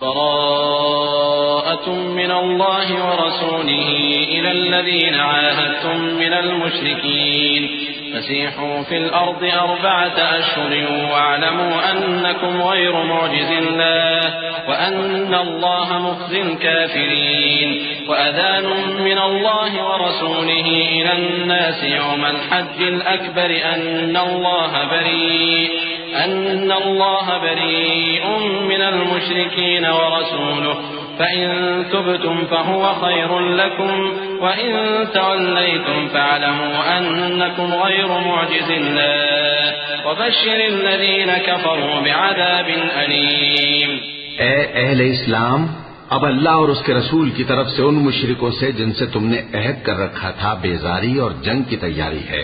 براءة من الله ورسوله إلى الذين عاهدتم من المشركين فسيحوا في الأرض 4 أشهر واعلموا أنكم غير معجز الله وأن الله مخزي الكافرين وأذان من الله ورسوله إلى الناس يوم الحج الأكبر أن الله بريء من المشركين ورسوله فإن تبتم فهو خير لكم وإن توليتم فاعلموا أنكم غير معجز الله وبشر الذين كفروا بعذاب أليم. اے اہل اسلام، اب اللہ اور اس کے رسول کی طرف سے ان مشرکوں سے جن سے تم نے عہد کر رکھا تھا بیزاری اور جنگ کی تیاری ہے.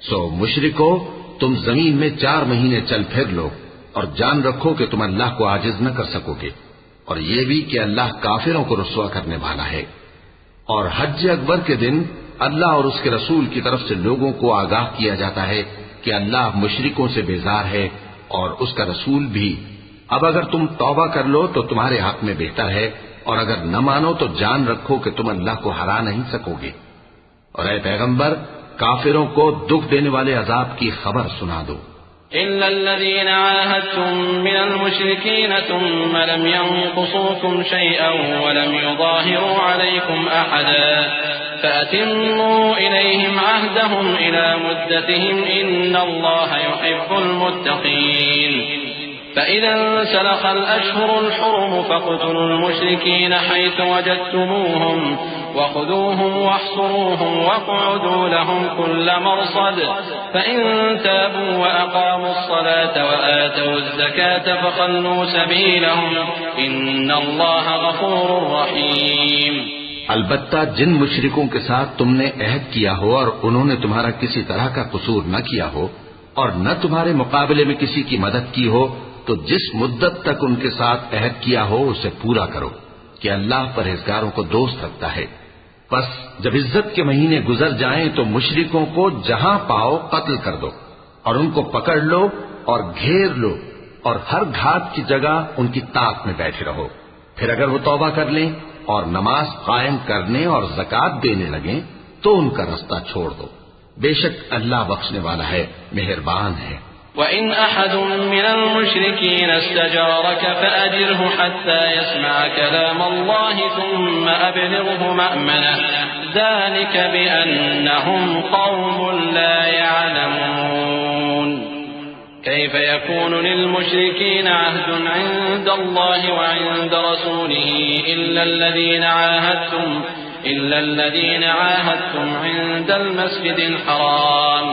سو مشرکو، تم زمین میں 4 مہینے چل پھر لو اور جان رکھو کہ تم اللہ کو عاجز نہ کر سکو گے، اور یہ بھی کہ اللہ کافروں کو رسوا کرنے والا ہے. اور حج اکبر کے دن اللہ اور اس کے رسول کی طرف سے لوگوں کو آگاہ کیا جاتا ہے کہ اللہ مشرکوں سے بیزار ہے اور اس کا رسول بھی. اب اگر تم توبہ کر لو تو تمہارے حق میں بہتر ہے، اور اگر نہ مانو تو جان رکھو کہ تم اللہ کو ہرا نہیں سکو گے. اور اے پیغمبر، کافروں کو دکھ دینے والے عذاب کی خبر سنا دو. إلا الذين عاهدتم من المشركين ثم لم ينقصوكم شيئا ولم يظاهروا عليكم أحدا فأتموا إليهم عهدهم إلى مدتهم إن الله يحب المتقين. فإذا انسلخ الأشهر الحرم فاقتلوا المشركين حيث وجدتموهم وخذوهم واحصروهم واقعدوا لهم كل مرصد فإن تابوا وأقاموا الصلاة وآتوا الزكاة فخلوا سبيلهم إن الله غفور رحيم. البتہ جن مشرکوں کے ساتھ تم نے عہد کیا ہو اور انہوں نے تمہارا کسی طرح کا قصور نہ کیا ہو اور نہ تمہارے مقابلے میں کسی کی مدد کی ہو، تو جس مدت تک ان کے ساتھ عہد کیا ہو اسے پورا کرو کہ اللہ پرہیزگاروں کو دوست رکھتا ہے. بس جب عزت کے مہینے گزر جائیں تو مشرکوں کو جہاں پاؤ قتل کر دو اور ان کو پکڑ لو اور گھیر لو اور ہر گھاٹ کی جگہ ان کی طاق میں بیٹھے رہو. پھر اگر وہ توبہ کر لیں اور نماز قائم کرنے اور زکوٰۃ دینے لگیں تو ان کا رستہ چھوڑ دو. بے شک اللہ بخشنے والا ہے، مہربان ہے. وَإِنْ أَحَدٌ مِّنَ الْمُشْرِكِينَ اسْتَجَارَكَ فَأَجِرْهُ حَتَّى يَسْمَعَ كَلَامَ اللَّهِ ثُمَّ أَبْلِغْهُ مَأْمَنَهُ ذَلِكَ بِأَنَّهُمْ قَوْمٌ لَّا يَعْلَمُونَ. كيف يكون للمشركين عهد عند الله وعند رسوله إلا الذين عاهدتم عند المسجد الحرام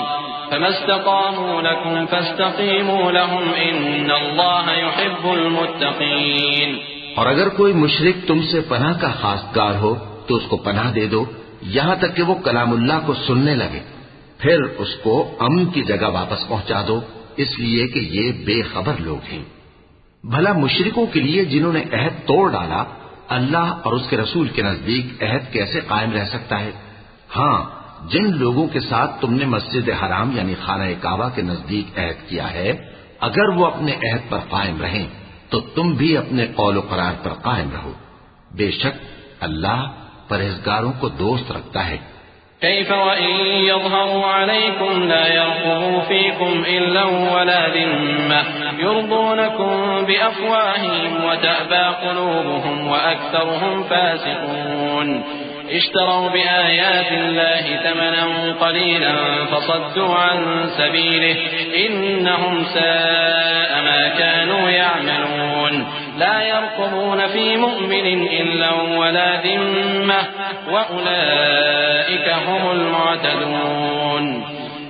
فما استقاموا لكم فاستقيموا لهم إن الله يحب المتقين. اور اگر کوئی مشرک تم سے پناہ کا خواستگار ہو تو اس کو پناہ دے دو یہاں تک کہ وہ کلام اللہ کو سننے لگے، پھر اس کو امن کی جگہ واپس پہنچا دو، اس لیے کہ یہ بے خبر لوگ ہیں. بھلا مشرکوں کے لیے جنہوں نے عہد توڑ ڈالا، اللہ اور اس کے رسول کے نزدیک عہد کیسے قائم رہ سکتا ہے؟ ہاں، جن لوگوں کے ساتھ تم نے مسجد حرام یعنی خانہ کعبہ کے نزدیک عہد کیا ہے، اگر وہ اپنے عہد پر قائم رہیں تو تم بھی اپنے قول و قرار پر قائم رہو. بے شک اللہ پرہیزگاروں کو دوست رکھتا ہے. كيف وإن يظهروا عليكم لا يرقبوا فيكم إلا ولا ذمة يرضونكم بأفواههم وتأبى قلوبهم وأكثرهم فاسقون. اشتروا بآيات الله ثمنا قليلا فصدوا عن سبيله إنهم ساء ما كانوا يعملون. لا يرقبون في مؤمن إلا ولا ذمة وأولئك هم المعتدون.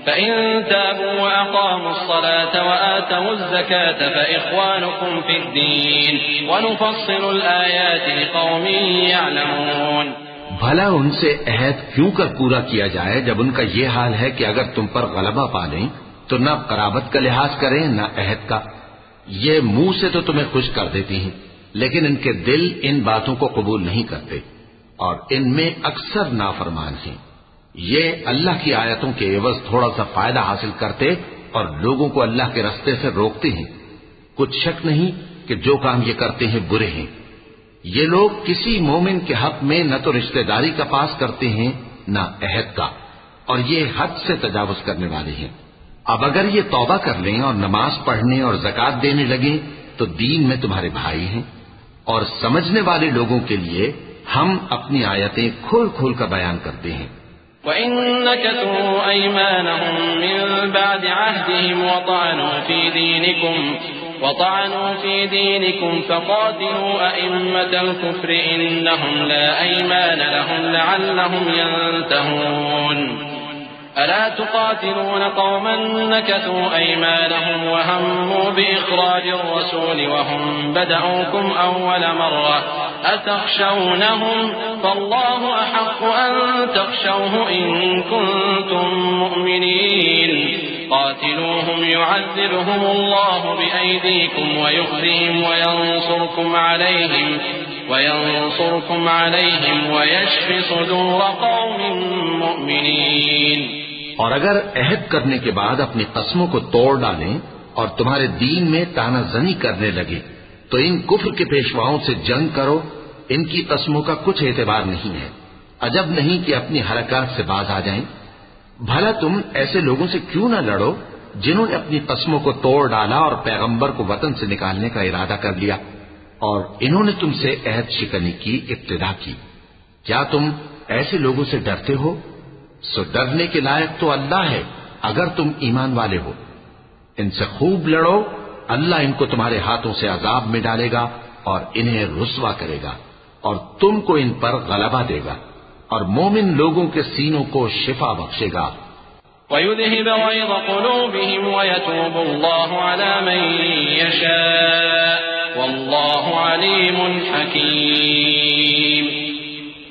فإن تابوا وأقاموا الصلاة وآتوا الزكاة فإخوانكم في الدين ونفصل الآيات لقوم يعلمون. بھلا ان سے عہد کیوں کر پورا کیا جائے جب ان کا یہ حال ہے کہ اگر تم پر غلبہ پا لیں تو نہ قرابت کا لحاظ کریں نہ عہد کا. یہ منہ سے تو تمہیں خوش کر دیتی ہیں لیکن ان کے دل ان باتوں کو قبول نہیں کرتے اور ان میں اکثر نافرمان ہیں. یہ اللہ کی آیتوں کے عوض تھوڑا سا فائدہ حاصل کرتے اور لوگوں کو اللہ کے رستے سے روکتے ہیں. کچھ شک نہیں کہ جو کام یہ کرتے ہیں برے ہیں یہ لوگ کسی مومن کے حق میں نہ تو رشتہ داری کا پاس کرتے ہیں نہ عہد کا، اور یہ حد سے تجاوز کرنے والے ہیں۔ اب اگر یہ توبہ کر لیں اور نماز پڑھنے اور زکات دینے لگیں تو دین میں تمہارے بھائی ہیں، اور سمجھنے والے لوگوں کے لیے ہم اپنی آیتیں کھول کھول کر بیان کرتے ہیں۔ وَإِن نَكَثُوا أَيْمَانَهُم مِّن بَعْدِ عَهْدِهِمْ وطعنوا في دينكم فقاتلوا أئمة الكفر إنهم لا أيمان لهم لعلهم ينتهون ألا تقاتلون قوما نكثوا أيمانهم وهموا بإخراج الرسول وهم بدأوكم أول مرة أتخشونهم فالله أحق أن تخشوه إن كنتم مؤمنين قاتلوهم يعذبهم الله بأيديكم ويخزهم وينصركم عليهم ويشفي صدور قوم مؤمنين۔ اور اگر عہد کرنے کے بعد اپنی قسموں کو توڑ ڈالیں اور تمہارے دین میں تانا زنی کرنے لگے تو ان کفر کے پیشواؤں سے جنگ کرو، ان کی قسموں کا کچھ اعتبار نہیں ہے، عجب نہیں کہ اپنی حرکات سے باز آ جائیں۔ بھلا تم ایسے لوگوں سے کیوں نہ لڑو جنہوں نے اپنی قسموں کو توڑ ڈالا اور پیغمبر کو وطن سے نکالنے کا ارادہ کر لیا، اور انہوں نے تم سے عہد شکنی کی ابتدا کی۔ کیا تم ایسے لوگوں سے ڈرتے ہو؟ سو ڈرنے کے لائق تو اللہ ہے اگر تم ایمان والے ہو۔ ان سے خوب لڑو، اللہ ان کو تمہارے ہاتھوں سے عذاب میں ڈالے گا اور انہیں رسوا کرے گا، اور تم کو ان پر غلبہ دے گا، اور مومن لوگوں کے سینوں کو شفا بخشے گا۔ وَيُذْهِبَ غَيْظَ قُلُوبِهِمْ وَيَتُوبُ اللَّهُ عَلَى مَن يَشَاءُ وَاللَّهُ عَلِيمٌ حَكِيمٌ۔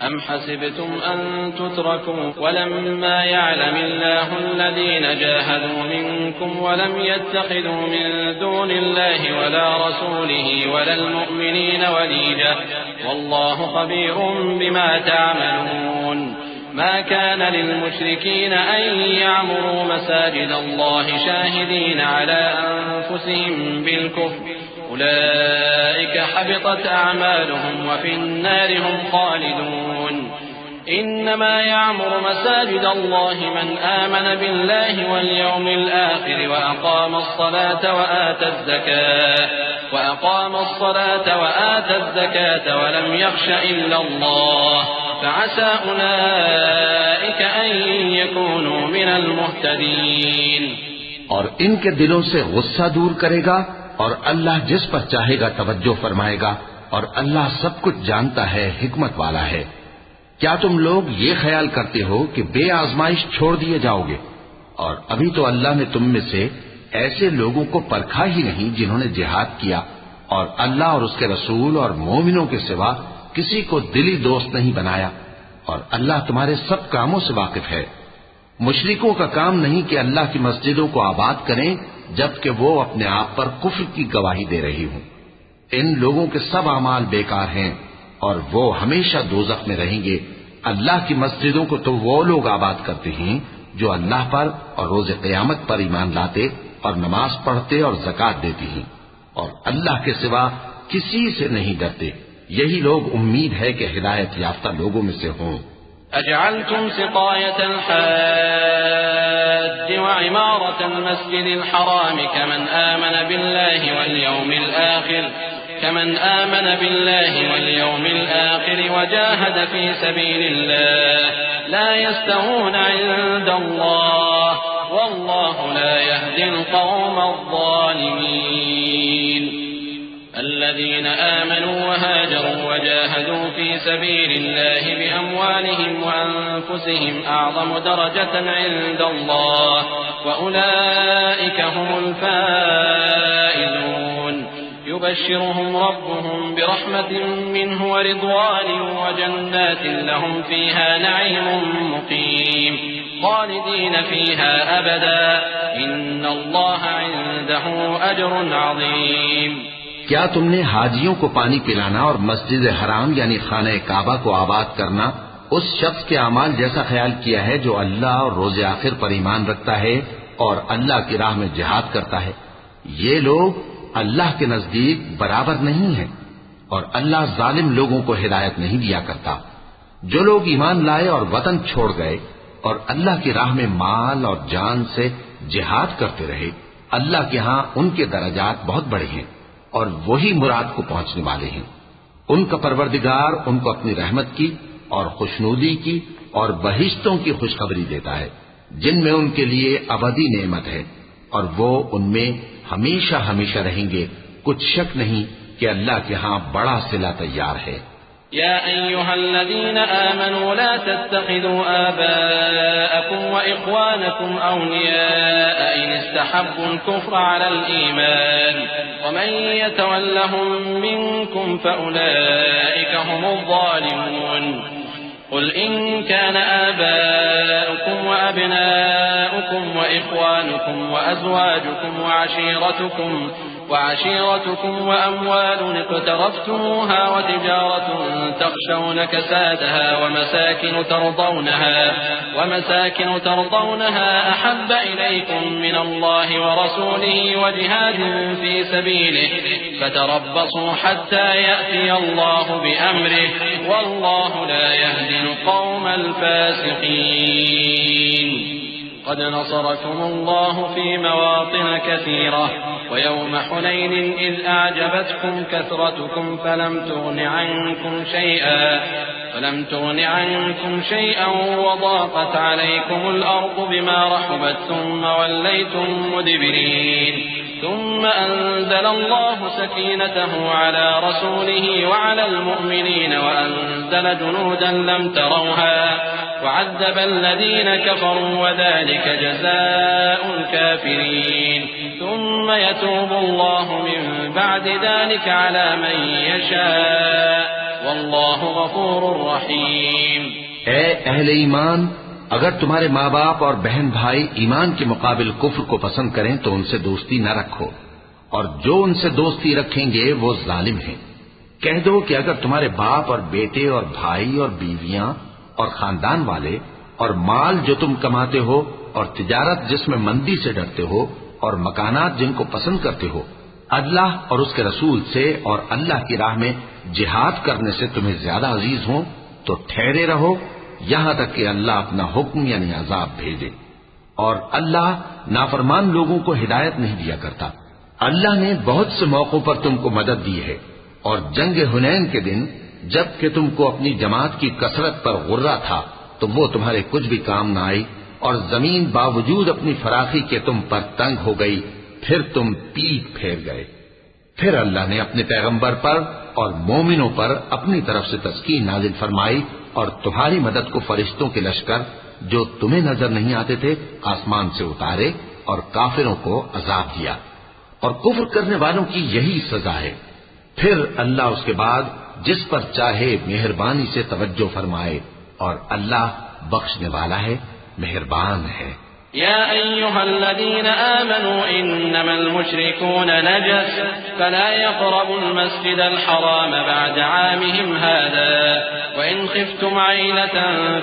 أَمْ حَسِبْتُمْ أَن تُتْرَكُوا وَلَمَّا يَعْلَمِ اللَّهُ الَّذِينَ جَاهَدُوا مِنكُمْ وَلَمْ يَتَّخِذُوا مِن دُونِ اللَّهِ وَلَا رَسُولِهِ وَلَا الْمُؤْمِنِينَ وَلِيجَةً وَاللَّهُ خَبِيرٌ بِمَا تَعْمَلُونَ۔ ما كان للمشركين أن يعمروا مساجد الله شاهدين على أنفسهم بالكفر أولئك حبطت أعمالهم وفي النار هم خالدون۔ إنما يعمر مساجد الله من آمن بالله واليوم الآخر وأقام الصلاة وآتى الزكاة ولم يخش إلا الله فعسى أولئك أن يكونوا من المهتدين۔ اور ان کے دلوں سے غصہ دور کرے گا، اور اللہ جس پر چاہے گا توجہ فرمائے گا، اور اللہ سب کچھ جانتا ہے، حکمت والا ہے۔ کیا تم لوگ یہ خیال کرتے ہو کہ بے آزمائش چھوڑ دیے جاؤ گے؟ اور ابھی تو اللہ نے تم میں سے ایسے لوگوں کو پرکھا ہی نہیں جنہوں نے جہاد کیا، اور اللہ اور اس کے رسول اور مومنوں کے سوا کسی کو دلی دوست نہیں بنایا، اور اللہ تمہارے سب کاموں سے واقف ہے۔ مشرکوں کا کام نہیں کہ اللہ کی مسجدوں کو آباد کریں جبکہ وہ اپنے آپ پر کفر کی گواہی دے رہی ہوں۔ ان لوگوں کے سب اعمال بیکار ہیں اور وہ ہمیشہ دوزخ میں رہیں گے۔ اللہ کی مسجدوں کو تو وہ لوگ آباد کرتے ہیں جو اللہ پر اور روز قیامت پر ایمان لاتے اور نماز پڑھتے اور زکات دیتے ہیں، اور اللہ کے سوا کسی سے نہیں ڈرتے۔ یہی لوگ امید ہے کہ ہدایت یافتہ لوگوں میں سے ہوں۔ أجعلتم سقاية الحاج وعمارة المسجد الحرام كمن آمن بالله واليوم الآخر وجاهد في سبيل الله لا يستوون عند الله والله لا يهدي القوم الظالمين۔ الذين آمنوا وهاجروا وجاهدوا في سبيل الله بأموالهم وأنفسهم أعظم درجة عند الله وأولئك هم الفائزون۔ يبشرهم ربهم برحمة منه ورضوان وجنات لهم فيها نعيم مقيم خالدين فيها أبدا إن الله عنده أجر عظيم۔ کیا تم نے حاجیوں کو پانی پلانا اور مسجد حرام یعنی خانہ کعبہ کو آباد کرنا اس شخص کے اعمال جیسا خیال کیا ہے جو اللہ اور روز آخر پر ایمان رکھتا ہے اور اللہ کی راہ میں جہاد کرتا ہے؟ یہ لوگ اللہ کے نزدیک برابر نہیں ہیں۔ اور اللہ ظالم لوگوں کو ہدایت نہیں دیا کرتا۔ جو لوگ ایمان لائے اور وطن چھوڑ گئے اور اللہ کی راہ میں مال اور جان سے جہاد کرتے رہے، اللہ کے ہاں ان کے درجات بہت بڑے ہیں اور وہی مراد کو پہنچنے والے ہیں۔ ان کا پروردگار ان کو اپنی رحمت کی اور خوشنودی کی اور بہشتوں کی خوشخبری دیتا ہے جن میں ان کے لیے ابدی نعمت ہے، اور وہ ان میں ہمیشہ ہمیشہ رہیں گے۔ کچھ شک نہیں کہ اللہ کے ہاں بڑا صلہ تیار ہے۔ يا أيها الذين آمنوا لا تتخذوا آباءكم وإخوانكم أولياء إن استحبوا الكفر على الإيمان ومن يتولهم منكم فأولئك هم الظالمون قل إن كان آباؤكم وأبناؤكم وإخوانكم وأزواجكم وعشيرتكم وأموال اقترفتموها وتجارة تخشون كسادها ومساكن ترضونها أحب إليكم من الله ورسوله وجهاد في سبيله فتربصوا حتى يأتي الله بأمره والله لا يهدي القوم الفاسقين قد نصركم الله في مواطن كثيرة ويوم حنين إذ أعجبتكم كثرتكم فلم تغن عنكم شيئا وضاقت عليكم الأرض بما رحبت ثم وليتم مدبرين ثم أنزل الله سكينته على رسوله وعلى المؤمنين وأنزل جنودا لم تروها وعذب الذين كفروا وذلك جزاء الكافرين ثم يتوب الله من بعد ذلك على من يشاء والله غفور رحيم۔ اے اہل ایمان، اگر تمہارے ماں باپ اور بہن بھائی ایمان کے مقابل کفر کو پسند کریں تو ان سے دوستی نہ رکھو، اور جو ان سے دوستی رکھیں گے وہ ظالم ہیں۔ کہہ دو کہ اگر تمہارے باپ اور بیٹے اور بھائی اور بیویاں اور خاندان والے اور مال جو تم کماتے ہو اور تجارت جس میں مندی سے ڈرتے ہو اور مکانات جن کو پسند کرتے ہو اللہ اور اس کے رسول سے اور اللہ کی راہ میں جہاد کرنے سے تمہیں زیادہ عزیز ہوں تو ٹھہرے رہو یہاں تک کہ اللہ اپنا حکم یعنی عذاب بھیجے، اور اللہ نافرمان لوگوں کو ہدایت نہیں دیا کرتا۔ اللہ نے بہت سے موقعوں پر تم کو مدد دی ہے، اور جنگ حنین کے دن جب کہ تم کو اپنی جماعت کی کثرت پر غرہ تھا تو وہ تمہارے کچھ بھی کام نہ آئی، اور زمین باوجود اپنی فراخی کے تم پر تنگ ہو گئی، پھر تم پیٹ پھیر گئے۔ پھر اللہ نے اپنے پیغمبر پر اور مومنوں پر اپنی طرف سے تسکین نازل فرمائی اور تمہاری مدد کو فرشتوں کے لشکر جو تمہیں نظر نہیں آتے تھے آسمان سے اتارے اور کافروں کو عذاب دیا، اور کفر کرنے والوں کی یہی سزا ہے۔ پھر اللہ اس کے بعد جس پر چاہے مہربانی سے توجہ فرمائے، اور اللہ بخشنے والا ہے، مہربان ہے۔ يا أيها الذين آمنوا إنما المشركون نجس فلا يقربوا المسجد الحرام بعد عامهم هذا وإن خفتم عيلة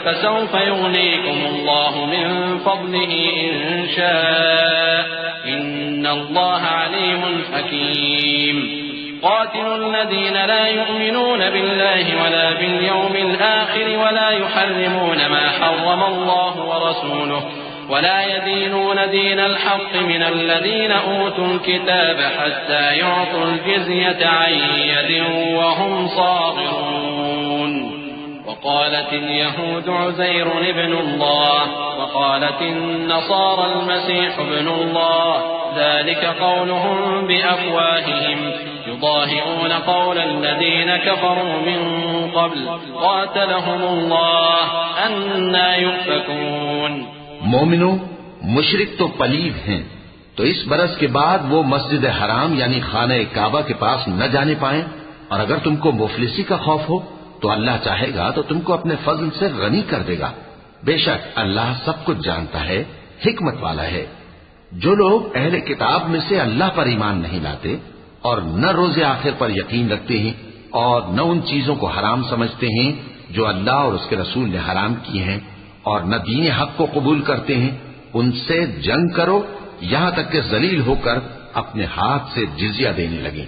فسوف يغنيكم الله من فضله إن شاء إن الله عليم حكيم قاتلوا الذين لا يؤمنون بالله ولا باليوم الآخر ولا يحرمون ما حرم الله ورسوله ولا يدينون دين الحق من الذين أوتوا الكتاب حتى يعطوا الجزية عن يد وهم صاغرون وقالت اليهود عزير ابن الله وقالت النصارى المسيح ابن الله ذلك قولهم بأفواههم يضاهئون قول الذين كفروا من قبل قاتلهم الله أنى يؤفكون۔ مومنو، مشرک تو پلید ہیں، تو اس برس کے بعد وہ مسجد حرام یعنی خانہ کعبہ کے پاس نہ جانے پائیں، اور اگر تم کو مفلسی کا خوف ہو تو اللہ چاہے گا تو تم کو اپنے فضل سے غنی کر دے گا۔ بے شک اللہ سب کچھ جانتا ہے، حکمت والا ہے۔ جو لوگ اہل کتاب میں سے اللہ پر ایمان نہیں لاتے اور نہ روز آخر پر یقین رکھتے ہیں اور نہ ان چیزوں کو حرام سمجھتے ہیں جو اللہ اور اس کے رسول نے حرام کی ہیں اور نہ دین حق کو قبول کرتے ہیں، ان سے جنگ کرو یہاں تک کہ ذلیل ہو کر اپنے ہاتھ سے جزیہ دینے لگیں۔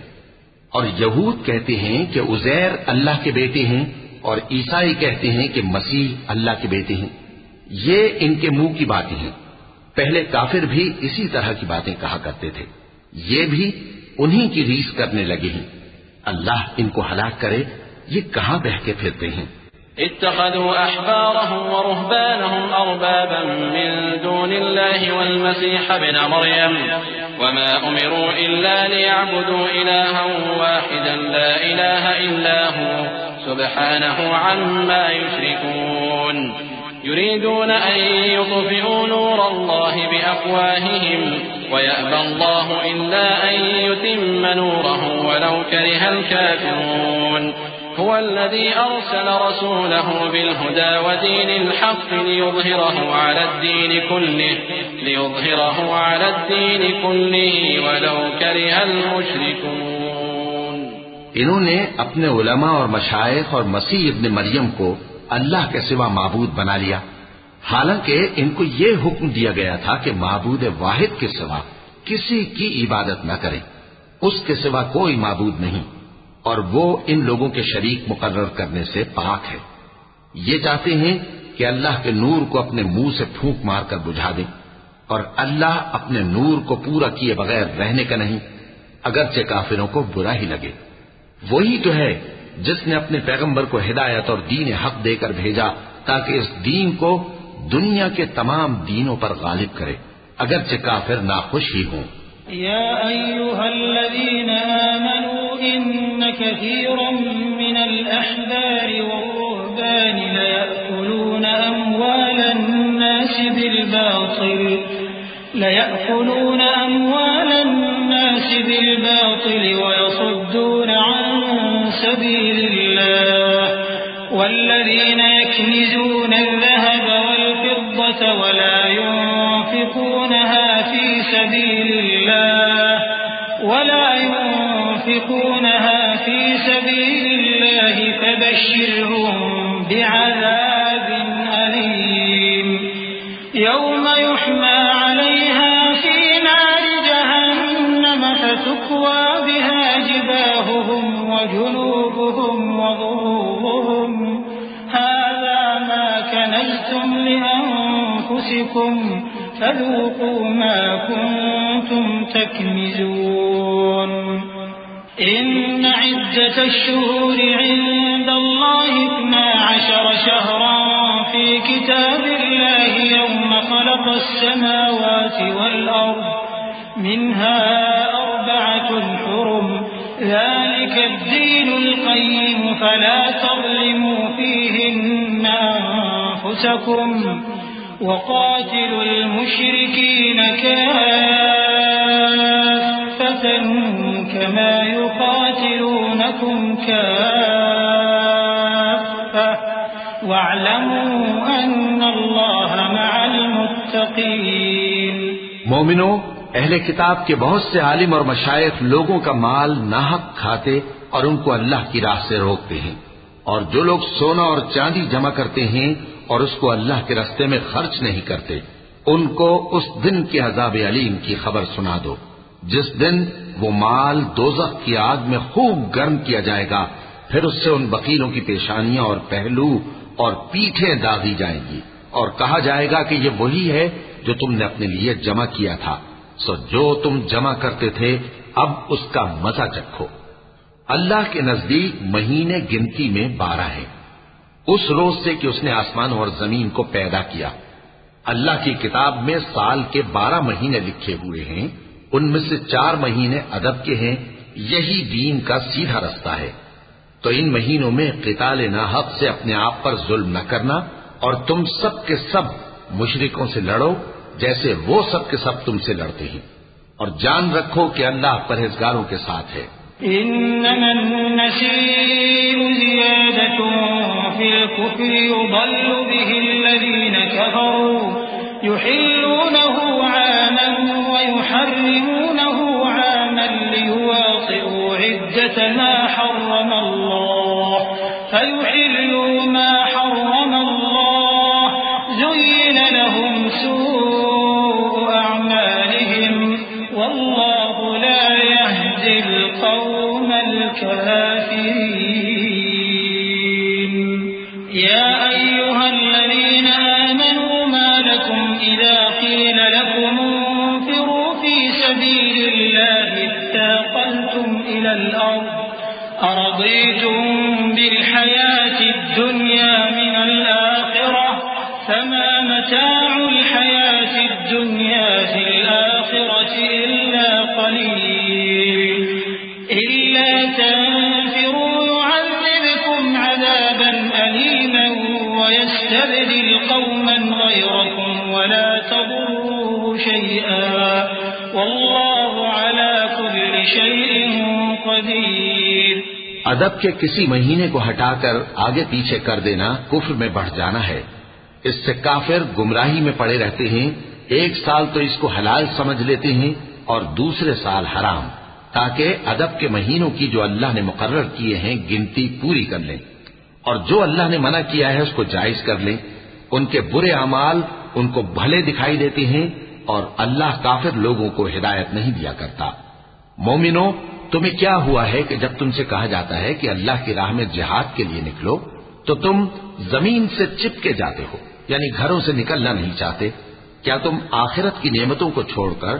اور یہود کہتے ہیں کہ عزیر اللہ کے بیٹے ہیں اور عیسائی کہتے ہیں کہ مسیح اللہ کے بیٹے ہیں۔ یہ ان کے منہ کی باتیں ہیں۔ پہلے کافر بھی اسی طرح کی باتیں کہا کرتے تھے، یہ بھی انہی کی ریس کرنے لگے ہیں۔ اللہ ان کو ہلاک کرے، یہ کہاں بہہ کے پھرتے ہیں۔ اتخذوا أحبارهم ورهبانهم أربابا من دون الله والمسيح ابن مريم وما أمروا إلا ليعبدوا إلها واحدا لا إله إلا هو سبحانه عما يشركون يريدون أن يطفئوا نور الله بأفواههم ويأبى الله إلا أن يتم نوره ولو كره الكافرون هو الذي أرسل رسوله بالهدى ودين الحق ليظهره على الدين كله ولو كره المشركون۔ انہوں نے اپنے علماء اور مشائخ اور مسیح ابن مریم کو اللہ کے سوا معبود بنا لیا، حالانکہ ان کو یہ حکم دیا گیا تھا کہ معبود واحد کے سوا کسی کی عبادت نہ کریں، اس کے سوا کوئی معبود نہیں، اور وہ ان لوگوں کے شریک مقرر کرنے سے پاک ہے۔ یہ چاہتے ہیں کہ اللہ کے نور کو اپنے منہ سے پھونک مار کر بجھا دیں، اور اللہ اپنے نور کو پورا کیے بغیر رہنے کا نہیں، اگرچہ کافروں کو برا ہی لگے۔ وہی تو ہے جس نے اپنے پیغمبر کو ہدایت اور دین حق دے کر بھیجا تاکہ اس دین کو دنیا کے تمام دینوں پر غالب کرے، اگرچہ کافر ناخوش ہی ہوں۔ يا أيها الذين آمنوا إن كثيرا من الأحبار والرهبان ليأكلون أموال الناس بالباطل ويصدون عن سبيل الله والذين يكنزون الذهب والفضة ولا ينفقونها في سبيل الله فبشرهم بعذاب أليم يوم يحمى عليها في نار جهنم فتكوى بها جباههم وجنوبهم وظهورهم هذا ما كنزتم لأنفسكم فذوقوا ما كنتم تكنزون إن عدة الشهور عند الله 12 شهرا في كتاب الله يوم خلق السماوات والأرض منها 4 حرم ذلك الدين القيم فلا تظلموا فيهن أنفسكم وقاتلوا المشركين كافة كما يقاتلونكم كافة واعلموا أن الله مع المتقين۔ مومنو، اہل کتاب کے بہت سے عالم اور مشائخ لوگوں کا مال ناحق کھاتے اور ان کو اللہ کی راہ سے روکتے ہیں، اور جو لوگ سونا اور چاندی جمع کرتے ہیں اور اس کو اللہ کے راستے میں خرچ نہیں کرتے، ان کو اس دن کے عذاب علیم کی خبر سنا دو، جس دن وہ مال دوزخ کی آگ میں خوب گرم کیا جائے گا، پھر اس سے ان بخیلوں کی پیشانیاں اور پہلو اور پیٹھیں داغی جائیں گی، اور کہا جائے گا کہ یہ وہی ہے جو تم نے اپنے لیے جمع کیا تھا، سو جو تم جمع کرتے تھے اب اس کا مزہ چکھو۔ اللہ کے نزدیک مہینے گنتی میں 12 ہیں، اس روز سے کہ اس نے آسمان اور زمین کو پیدا کیا۔ اللہ کی کتاب میں سال کے 12 مہینے لکھے ہوئے ہیں، ان میں سے 4 مہینے ادب کے ہیں، یہی دین کا سیدھا رستہ ہے۔ تو ان مہینوں میں قتال ناحق سے اپنے آپ پر ظلم نہ کرنا، اور تم سب کے سب مشرکوں سے لڑو جیسے وہ سب کے سب تم سے لڑتے ہیں، اور جان رکھو کہ اللہ پرہیزگاروں کے ساتھ ہے۔ إنما النسيء زيادة في الكفر يضل به الذين كفروا يحلونه عاما ويحرمونه عاما ليواطئوا عدة ما حرم الله فيحلوا ما حرم الله زين لهم سوء أعمالهم والله لا يهدي القوم الكافرين يا أيها الذين آمنوا ما لكم إذا قيل لكم انفروا في سبيل الله اثاقلتم إلى الأرض أرضيتم بالحياة الدنيا من الآخرة فما متاع الحياة الدنيا في الآخرة إلا قليل إلا تنفروا يعذبكم عذابا أليما ويستبدل قوما غيركم ولا تضروه شيئا والله على كل شيء قدير. ادب کے کسی مہینے کو ہٹا کر آگے پیچھے کر دینا کفر میں بڑھ جانا ہے. اس سے کافر گمراہی میں پڑے رہتے ہیں. ایک سال تو اس کو حلال سمجھ لیتے ہیں اور دوسرے سال حرام، تاکہ ادب کے مہینوں کی جو اللہ نے مقرر کیے ہیں گنتی پوری کر لیں، اور جو اللہ نے منع کیا ہے اس کو جائز کر لیں. ان کے برے اعمال ان کو بھلے دکھائی دیتے ہیں اور اللہ کافر لوگوں کو ہدایت نہیں دیا کرتا. مومنوں، تمہیں کیا ہوا ہے کہ جب تم سے کہا جاتا ہے کہ اللہ کی راہ میں جہاد کے لیے نکلو تو تم زمین سے چپکے جاتے ہو، یعنی گھروں سے نکلنا نہیں چاہتے؟ کیا تم آخرت کی نعمتوں کو چھوڑ کر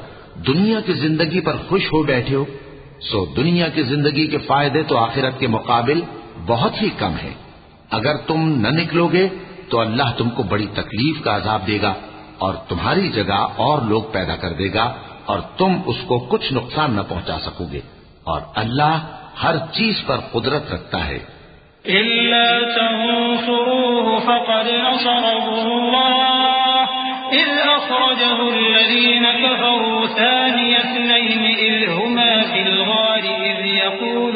دنیا کی زندگی پر خوش ہو بیٹھے ہو؟ سو دنیا کی زندگی کے فائدے تو آخرت کے مقابل بہت ہی کم ہیں. اگر تم نہ نکلو گے تو اللہ تم کو بڑی تکلیف کا عذاب دے گا اور تمہاری جگہ اور لوگ پیدا کر دے گا اور تم اس کو کچھ نقصان نہ پہنچا سکو گے، اور اللہ ہر چیز پر قدرت رکھتا ہے. إلا تنصروه فقد نصره الله إذ أخرجه الذين كفروا ثاني اثنين إذ هما في الغار إذ يقول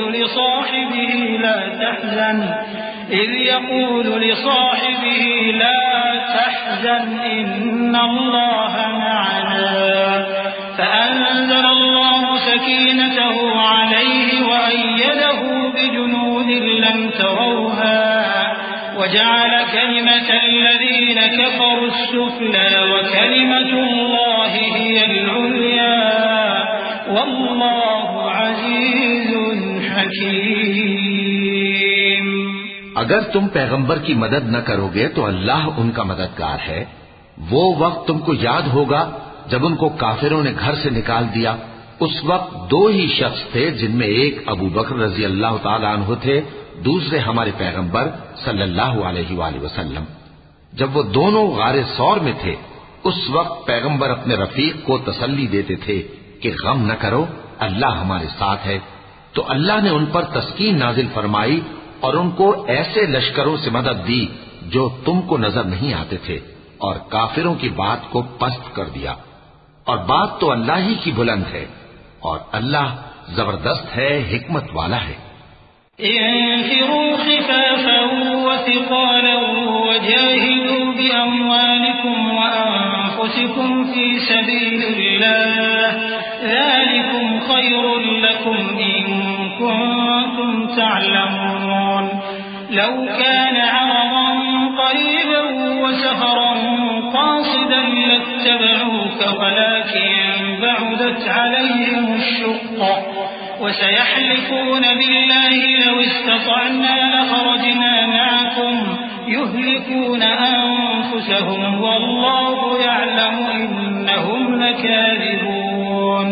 لصاحبه لا تحزن إن الله معنا فأنزل الله سكينته عليه وأيده بجنود لم تروها وجعل كلمة الذين كفروا السفلى وكلمة الله هي العليا والله عزيز حكيم. اگر تم پیغمبر کی مدد نہ کرو گے تو اللہ ان کا مددگار ہے. وہ وقت تم کو یاد ہوگا جب ان کو کافروں نے گھر سے نکال دیا. اس وقت دو ہی شخص تھے، جن میں ایک ابو بکر رضی اللہ تعالی عنہ تھے، دوسرے ہمارے پیغمبر صلی اللہ علیہ وآلہ وسلم. جب وہ دونوں غار ثور میں تھے اس وقت پیغمبر اپنے رفیق کو تسلی دیتے تھے کہ غم نہ کرو، اللہ ہمارے ساتھ ہے. تو اللہ نے ان پر تسکین نازل فرمائی اور ان کو ایسے لشکروں سے مدد دی جو تم کو نظر نہیں آتے تھے، اور کافروں کی بات کو پست کر دیا. اور بات تو اللہ ہی کی بلند ہے، اور اللہ زبردست ہے، حکمت والا ہے. انفروا خفافا وثقالا وجاهدوا بأموالكم وأنفسكم في سبيل الله ذلكم خير لكم إن كنتم تعلمون. لو كان عرضا قريبا وسفرا قاصدا لاتبعوك ولكن بعدت عليهم الشقة وسيحلفون بالله لو استطعنا لخرجنا معكم يهلكون أنفسهم والله يعلم إنهم لكاذبون.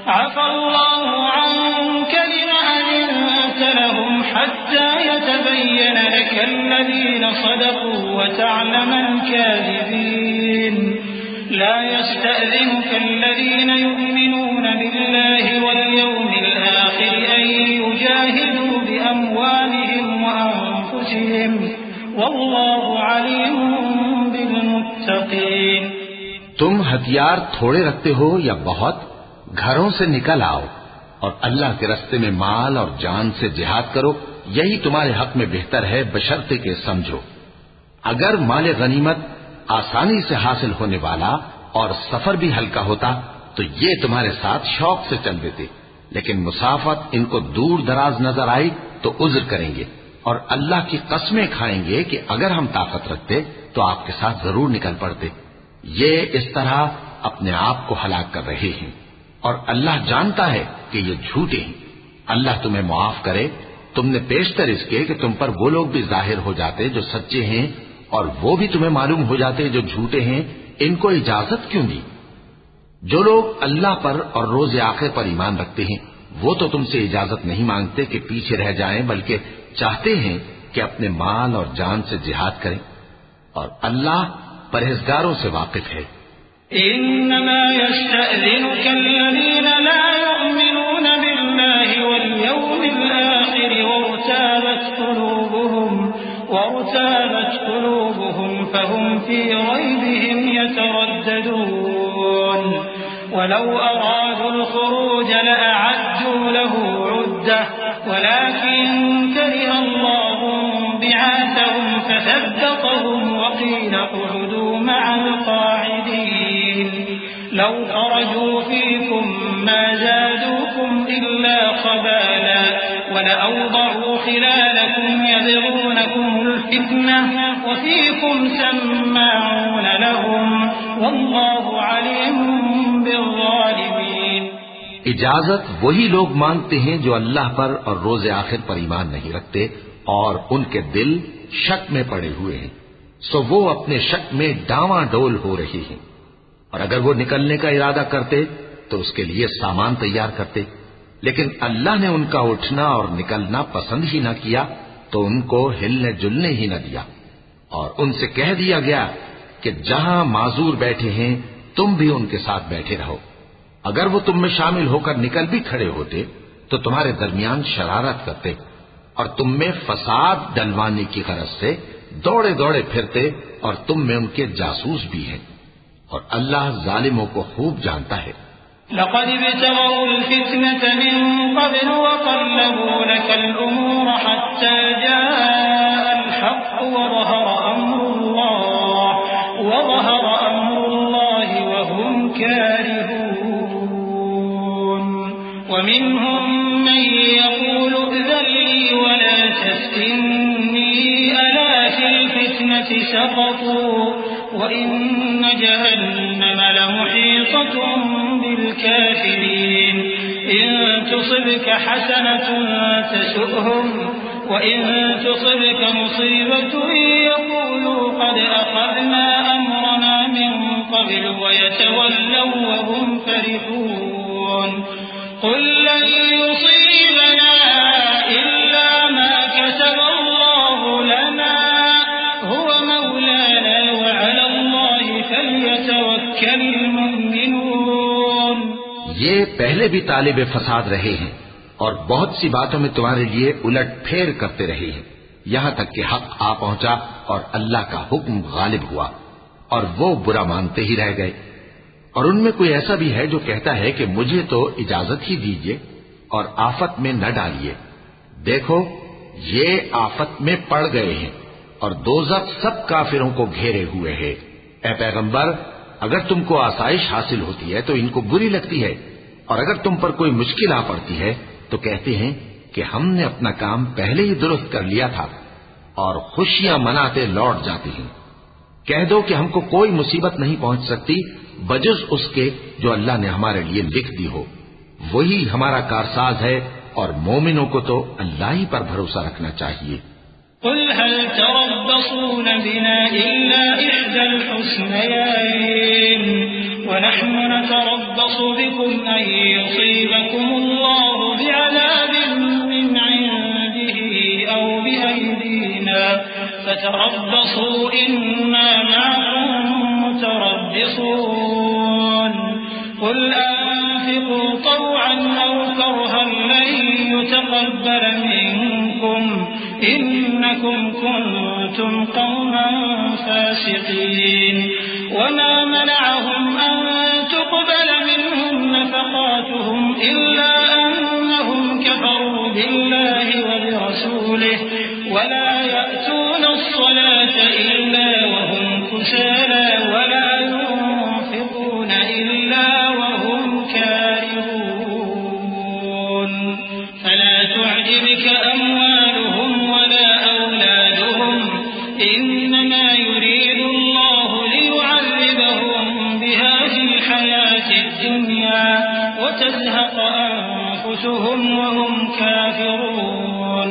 عفى الله عنك لما أذنت لهم حتى يتبين لك الذين صدقوا وتعلم الكاذبين. لا يستأذنك الذين يؤمنون بالله واليوم الآخر أن يجاهدوا بأموالهم وأنفسهم والله عليم بالمتقين. تم ہتھیار تھوڑے رکھتے ہو یا بہت، گھروں سے نکل آؤ اور اللہ کے راستے میں مال اور جان سے جہاد کرو، یہی تمہارے حق میں بہتر ہے، بشرطے کہ سمجھو. اگر مال غنیمت آسانی سے حاصل ہونے والا اور سفر بھی ہلکا ہوتا تو یہ تمہارے ساتھ شوق سے چل دیتے، لیکن مسافت ان کو دور دراز نظر آئی تو عذر کریں گے اور اللہ کی قسمیں کھائیں گے کہ اگر ہم طاقت رکھتے تو آپ کے ساتھ ضرور نکل پڑتے. یہ اس طرح اپنے آپ کو ہلاک کر رہے ہیں اور اللہ جانتا ہے کہ یہ جھوٹے ہیں. اللہ تمہیں معاف کرے، تم نے پیشتر اس کے کہ تم پر وہ لوگ بھی ظاہر ہو جاتے جو سچے ہیں اور وہ بھی تمہیں معلوم ہو جاتے جو جھوٹے ہیں، ان کو اجازت کیوں دی؟ جو لوگ اللہ پر اور روز آخر پر ایمان رکھتے ہیں وہ تو تم سے اجازت نہیں مانگتے کہ پیچھے رہ جائیں، بلکہ چاہتے ہیں کہ اپنے مال اور جان سے جہاد کریں، اور اللہ پرہیزگاروں سے واقف ہے۔ انما يستأذنك الذين لا يؤمنون بالله واليوم الآخر وارتابت قلوبهم فهم في ريبهم يترددون ولو أرادوا الخروج لأعدوا له عدة ولكن كره الله بعاثهم فثبطهم وقيل اقعدوا مع القاعدين لو خرجوا فيكم ما زادوكم إلا خبالا ولأوضعوا خلالكم يبغونكم الفتنة وفيكم سماعون لهم والله عليم بالظالمين۔ اجازت وہی لوگ مانگتے ہیں جو اللہ پر اور روز آخر پر ایمان نہیں رکھتے اور ان کے دل شک میں پڑے ہوئے ہیں، سو وہ اپنے شک میں ڈاواں ڈول ہو رہے ہیں، اور اگر وہ نکلنے کا ارادہ کرتے تو اس کے لیے سامان تیار کرتے، لیکن اللہ نے ان کا اٹھنا اور نکلنا پسند ہی نہ کیا تو ان کو ہلنے جلنے ہی نہ دیا، اور ان سے کہہ دیا گیا کہ جہاں معذور بیٹھے ہیں تم بھی ان کے ساتھ بیٹھے رہو، اگر وہ تم میں شامل ہو کر نکل بھی کھڑے ہوتے تو تمہارے درمیان شرارت کرتے اور تم میں فساد ڈلوانے کی غرض سے دوڑے دوڑے پھرتے، اور تم میں ان کے جاسوس بھی ہیں، اور اللہ ظالموں کو خوب جانتا ہے۔ لقد ابتغوا الفتنة من قبل وقلبوا لك الأمور حتى جاء الحق وظهر أمر الله وهم كارهون ومنهم من يقول ائذن لي ولا تفتني ألا في الفتنة سقطوا وإن جهنم لمحيطة بالكافرين إن تصبك حسنة تسؤهم وإن تصبك مصيبة يقولوا قد أخذنا أمرنا من قبل ويتولوا وهم فرحون قل لن يصيبنا إلا ما كتب الله لنا هو مولانا وعلى الله فليتوكل المؤمنون۔ یہ پہلے بھی طالب فساد رہے ہیں اور بہت سی باتوں میں تمہارے لیے الٹ پھیر کرتے رہے ہیں، یہاں تک کہ حق آ پہنچا اور اللہ کا حکم غالب ہوا اور وہ برا مانتے ہی رہ گئے۔ اور ان میں کوئی ایسا بھی ہے جو کہتا ہے کہ مجھے تو اجازت ہی دیجیے اور آفت میں نہ ڈالیے، دیکھو یہ آفت میں پڑ گئے ہیں اور دوزخ سب کافروں کو گھیرے ہوئے ہے۔ اے پیغمبر، اگر تم کو آسائش حاصل ہوتی ہے تو ان کو بری لگتی ہے، اور اگر تم پر کوئی مشکل آ پڑتی ہے تو کہتے ہیں کہ ہم نے اپنا کام پہلے ہی درست کر لیا تھا، اور خوشیاں مناتے لوٹ جاتے ہیں۔ کہہ دو کہ ہم کو کوئی مصیبت نہیں پہنچ سکتی بجز اس کے جو اللہ نے ہمارے لیے لکھ دی ہو، وہی ہمارا کارساز ہے، اور مومنوں کو تو اللہ ہی پر بھروسہ رکھنا چاہیے۔ قل هل تربصون بنا إلا إحدى الحسنيين ونحن نتربص بكم أن يصيبكم الله بعذاب من عنده أو بأيدينا فتربصوا إنا معكم متربصون قل أنفقوا طوعا أو كرها لن يتقبل منكم إنكم كنتم قوما فاسقين وما منعهم أن تقبل منهم نفقاتهم إلا أنهم كفروا بالله وبرسوله ولا يأتون الصلاة إلا وهم كسالى ولا ينفقون إلا وهم كارهون فلا تعجبك أموالهم ولا أولادهم إنما يريد الله ليعذبهم بها في الحياة الدنيا وتزهق أنفسهم أنفسهم وهم كافرون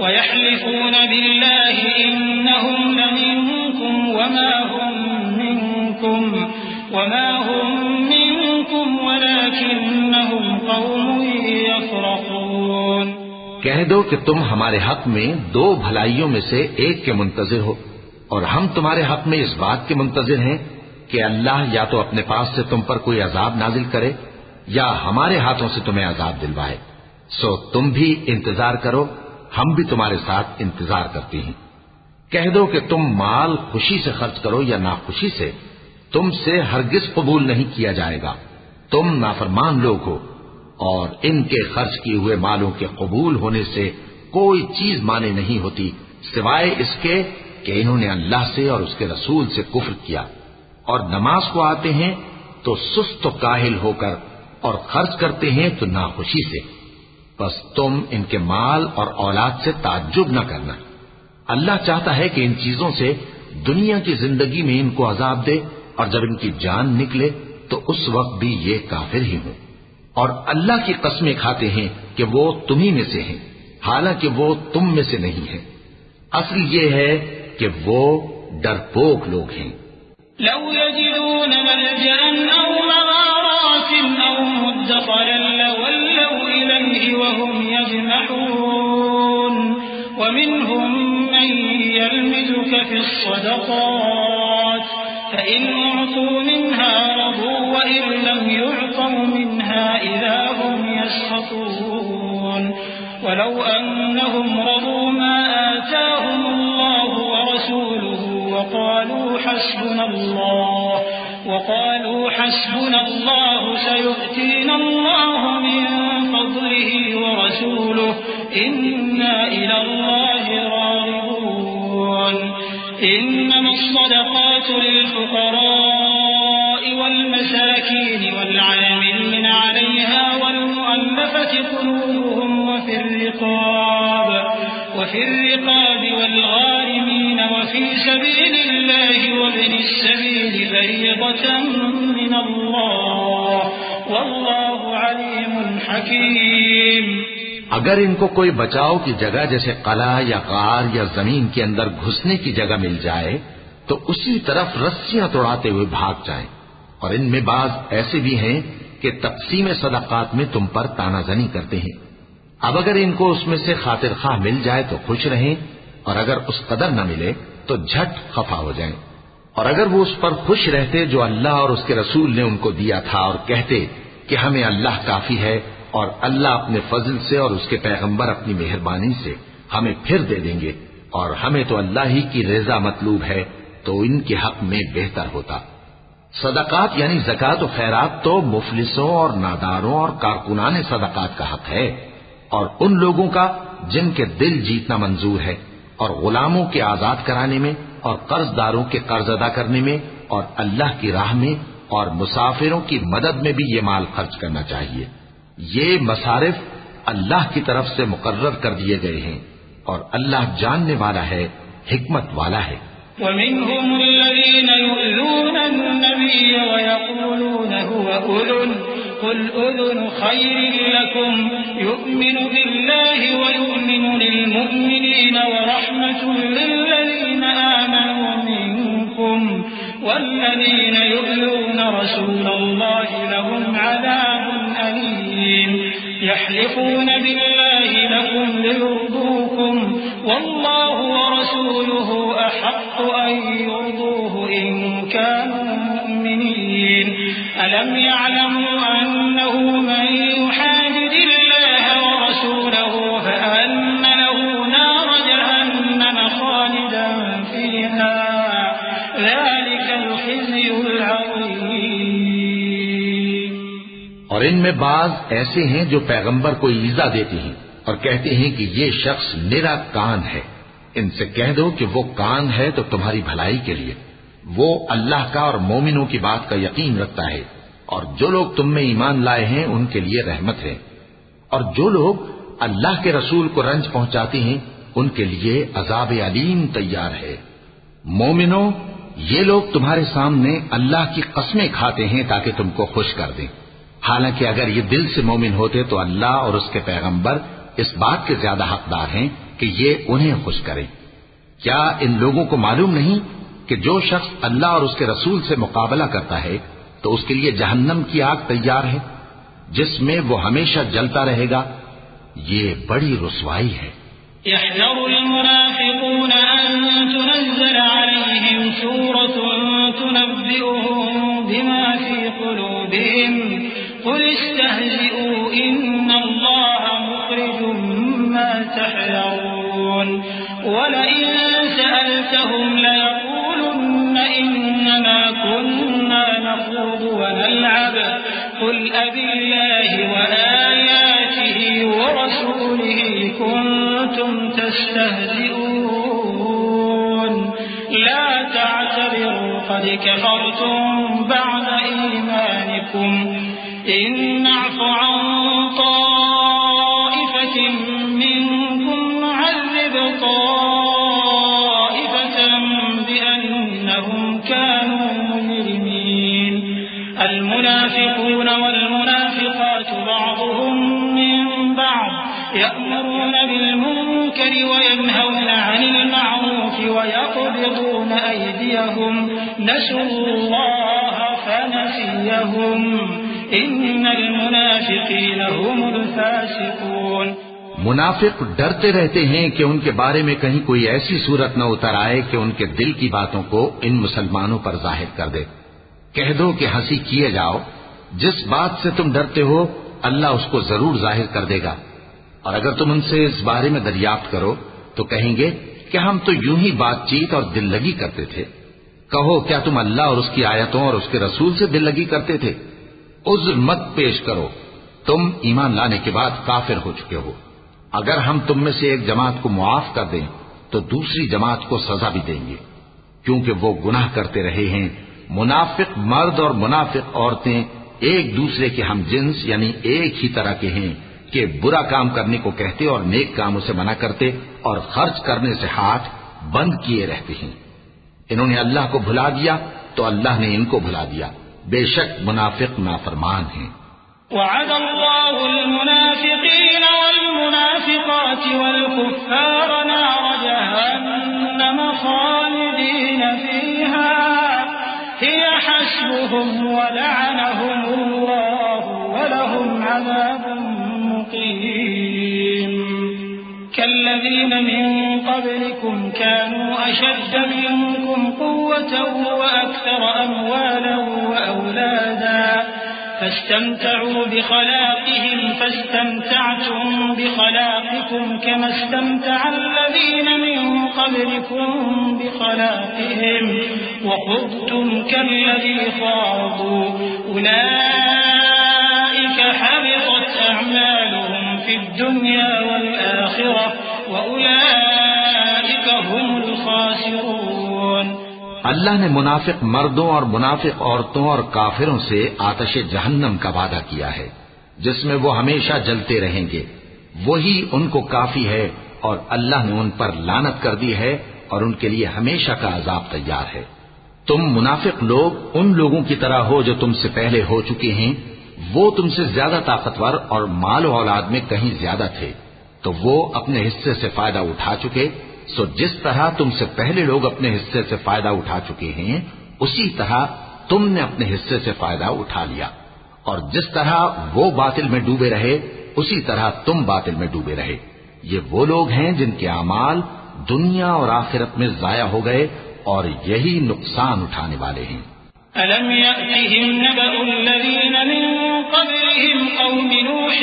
ويحلفون بالله إنهم لمنكم وما هم منكم ولكنهم قوم يفرقون۔ کہہ دو کہ تم ہمارے حق میں دو بھلائیوں میں سے ایک کے منتظر ہو، اور ہم تمہارے حق میں اس بات کے منتظر ہیں کہ اللہ یا تو اپنے پاس سے تم پر کوئی عذاب نازل کرے یا ہمارے ہاتھوں سے تمہیں عذاب دلوائے، سو تم بھی انتظار کرو، ہم بھی تمہارے ساتھ انتظار کرتی ہیں۔ کہہ دو کہ تم مال خوشی سے خرچ کرو یا ناخوشی سے، تم سے ہرگز قبول نہیں کیا جائے گا، تم نافرمان لوگ ہو، اور ان کے خرچ کیے ہوئے مالوں کے قبول ہونے سے کوئی چیز مانے نہیں ہوتی سوائے اس کے کہ انہوں نے اللہ سے اور اس کے رسول سے کفر کیا، اور نماز کو آتے ہیں تو سست و کاہل ہو کر، اور خرچ کرتے ہیں تو ناخوشی سے، بس تم ان کے مال اور اولاد سے تعجب نہ کرنا۔ اللہ چاہتا ہے کہ ان چیزوں سے دنیا کی زندگی میں ان کو عذاب دے، اور جب ان کی جان نکلے تو اس وقت بھی یہ کافر ہی ہوں، اور اللہ کی قسمیں کھاتے ہیں کہ وہ تمہیں میں سے ہیں، حالانکہ وہ تم میں سے نہیں ہیں۔ اصل یہ ہے کہ وہ ڈرپوک لوگ ہیں۔ لو يجدون ملجأ أو مغارات أو مدخلا لولوا إليه وهم يجمحون ومنهم من يلمزك في الصدقات فإن أعطوا منها رضوا وإن لم يعطوا منها إذا هم يسخطون ولو أنهم رضوا ما آتاهم الله ورسوله وقالوا حسبنا الله سيؤتينا الله من فضله ورسوله إنا إلى الله راغبون إنما الصدقات للفقراء والمساكين والعاملين عليها والمؤلفة قلوبهم وفي الرقاب والغارمين وفي سبيل الله وابن السبيل فريضة من الله والله عليم حكيم۔ اگر ان کو کوئی بچاؤ کی جگہ جیسے قلعہ یا غار یا زمین کے اندر گھسنے کی جگہ مل جائے تو اسی طرف رسیاں توڑاتے ہوئے بھاگ جائیں، اور ان میں بعض ایسے بھی ہیں کہ تقسیم صدقات میں تم پر تانا زنی کرتے ہیں۔ اب اگر ان کو اس میں سے خاطر خواہ مل جائے تو خوش رہیں، اور اگر اس قدر نہ ملے تو جھٹ خفا ہو جائیں، اور اگر وہ اس پر خوش رہتے جو اللہ اور اس کے رسول نے ان کو دیا تھا، اور کہتے کہ ہمیں اللہ کافی ہے اور اللہ اپنے فضل سے اور اس کے پیغمبر اپنی مہربانی سے ہمیں پھر دے دیں گے، اور ہمیں تو اللہ ہی کی رضا مطلوب ہے، تو ان کے حق میں بہتر ہوتا۔ صدقات یعنی زکوٰۃ و خیرات تو مفلسوں اور ناداروں اور کارکنان صدقات کا حق ہے، اور ان لوگوں کا جن کے دل جیتنا منظور ہے، اور غلاموں کے آزاد کرانے میں، اور قرض داروں کے قرض ادا کرنے میں، اور اللہ کی راہ میں، اور مسافروں کی مدد میں بھی یہ مال خرچ کرنا چاہیے۔ یہ مصارف اللہ کی طرف سے مقرر کر دیے گئے ہیں، اور اللہ جاننے والا ہے، حکمت والا ہے۔ ومنهم الذين يؤذون النبي ويقولون هو أذن قل أذن خير لكم يؤمن بالله ويؤمن للمؤمنين ورحمة للذين آمنوا منكم والذين يؤذون رسول الله لهم عذاب أليم يحلفون بالله لكم ليرضوكم والله ورسوله أحق أن يرضوه إن كانوا مؤمنين ألم يعلموا أنه من يحادد الله ورسوله فأن له نار جهنم خالدا فيها ذلك الخزي العظيم۔ اور ان میں بعض ایسے ہیں جو پیغمبر کو ایذا دیتے ہیں اور کہتے ہیں کہ یہ شخص میرا کان ہے۔ ان سے کہہ دو کہ وہ کان ہے تو تمہاری بھلائی کے لیے، وہ اللہ کا اور مومنوں کی بات کا یقین رکھتا ہے، اور جو لوگ تم میں ایمان لائے ہیں ان کے لیے رحمت ہے، اور جو لوگ اللہ کے رسول کو رنج پہنچاتے ہیں ان کے لیے عذاب علیم تیار ہے۔ مومنوں، یہ لوگ تمہارے سامنے اللہ کی قسمیں کھاتے ہیں تاکہ تم کو خوش کر دیں، حالانکہ اگر یہ دل سے مومن ہوتے تو اللہ اور اس کے پیغمبر اس بات کے زیادہ حقدار ہیں کہ یہ انہیں خوش کریں۔ کیا ان لوگوں کو معلوم نہیں کہ جو شخص اللہ اور اس کے رسول سے مقابلہ کرتا ہے تو اس کے لیے جہنم کی آگ تیار ہے جس میں وہ ہمیشہ جلتا رہے گا، یہ بڑی رسوائی ہے۔ يحذر المنافقون أن تنزل عليهم سورة تنبئهم بما في قلوبهم قل استهزئوا إن الله مخرج ما تحذرون ولئن سألتهم ليقولن إنما كنا نخوض ونلعب قل أبالله وآياته ورسوله كنتم تستهزئون لا تعتذروا قد كفرتم بعد إيمانكم إن نعف عن طائفة منكم نعذب طائفة بأنهم كانوا مجرمين المنافقون والمنافقات بعضهم من بعض يأمرون بالمنكر وينهون عن المعروف ويقبضون أيديهم نسوا الله فنسيهم إن المنافقين هم الفاسقون۔ منافق ڈرتے رہتے ہیں کہ ان کے بارے میں کہیں کوئی ایسی صورت نہ اتر آئے کہ ان کے دل کی باتوں کو ان مسلمانوں پر ظاہر کر دے۔ کہہ دو کہ ہنسی کیے جاؤ، جس بات سے تم ڈرتے ہو اللہ اس کو ضرور ظاہر کر دے گا، اور اگر تم ان سے اس بارے میں دریافت کرو تو کہیں گے کہ ہم تو یوں ہی بات چیت اور دل لگی کرتے تھے۔ کہو کیا تم اللہ اور اس کی آیتوں اور اس کے رسول سے دل لگی کرتے تھے؟ عذر مت پیش کرو، تم ایمان لانے کے بعد کافر ہو چکے ہو۔ اگر ہم تم میں سے ایک جماعت کو معاف کر دیں تو دوسری جماعت کو سزا بھی دیں گے، کیونکہ وہ گناہ کرتے رہے ہیں۔ منافق مرد اور منافق عورتیں ایک دوسرے کے ہم جنس یعنی ایک ہی طرح کے ہیں کہ برا کام کرنے کو کہتے اور نیک کاموں سے منع کرتے اور خرچ کرنے سے ہاتھ بند کیے رہتے ہیں۔ انہوں نے اللہ کو بھلا دیا تو اللہ نے ان کو بھلا دیا، بے شک منافق نافرمان ہیں۔ وعد الله المنافقين والمنافقات والكفار نار جهنم خالدين فيها هي حسبهم ولعنهم الله ولهم عذاب مقيم كالذين من قبلكم كانوا أشد منكم قوة وأكثر أموالا وأولادا فاستمتعوا بخلاقهم فاستمتعتم بخلاقكم كما استمتع الذين من قبلكم بخلاقهم وخضتم كالذي خاضوا أولئك حبطت أعمالهم في الدنيا والآخرة وأولئك هم الخاسرون۔ اللہ نے منافق مردوں اور منافق عورتوں اور کافروں سے آتش جہنم کا وعدہ کیا ہے جس میں وہ ہمیشہ جلتے رہیں گے، وہی ان کو کافی ہے، اور اللہ نے ان پر لعنت کر دی ہے اور ان کے لیے ہمیشہ کا عذاب تیار ہے۔ تم منافق لوگ ان لوگوں کی طرح ہو جو تم سے پہلے ہو چکے ہیں، وہ تم سے زیادہ طاقتور اور مال و اولاد میں کہیں زیادہ تھے، تو وہ اپنے حصے سے فائدہ اٹھا چکے، سو جس طرح تم سے پہلے لوگ اپنے حصے سے فائدہ اٹھا چکے ہیں اسی طرح تم نے اپنے حصے سے فائدہ اٹھا لیا، اور جس طرح وہ باطل میں ڈوبے رہے اسی طرح تم باطل میں ڈوبے رہے۔ یہ وہ لوگ ہیں جن کے اعمال دنیا اور آخرت میں ضائع ہو گئے اور یہی نقصان اٹھانے والے ہیں۔ أَلَمْ يَأْتِهِمْ نَبَأُ الَّذِينَ مِن قَبْلِهِمْ قَوْمِ نُوحٍ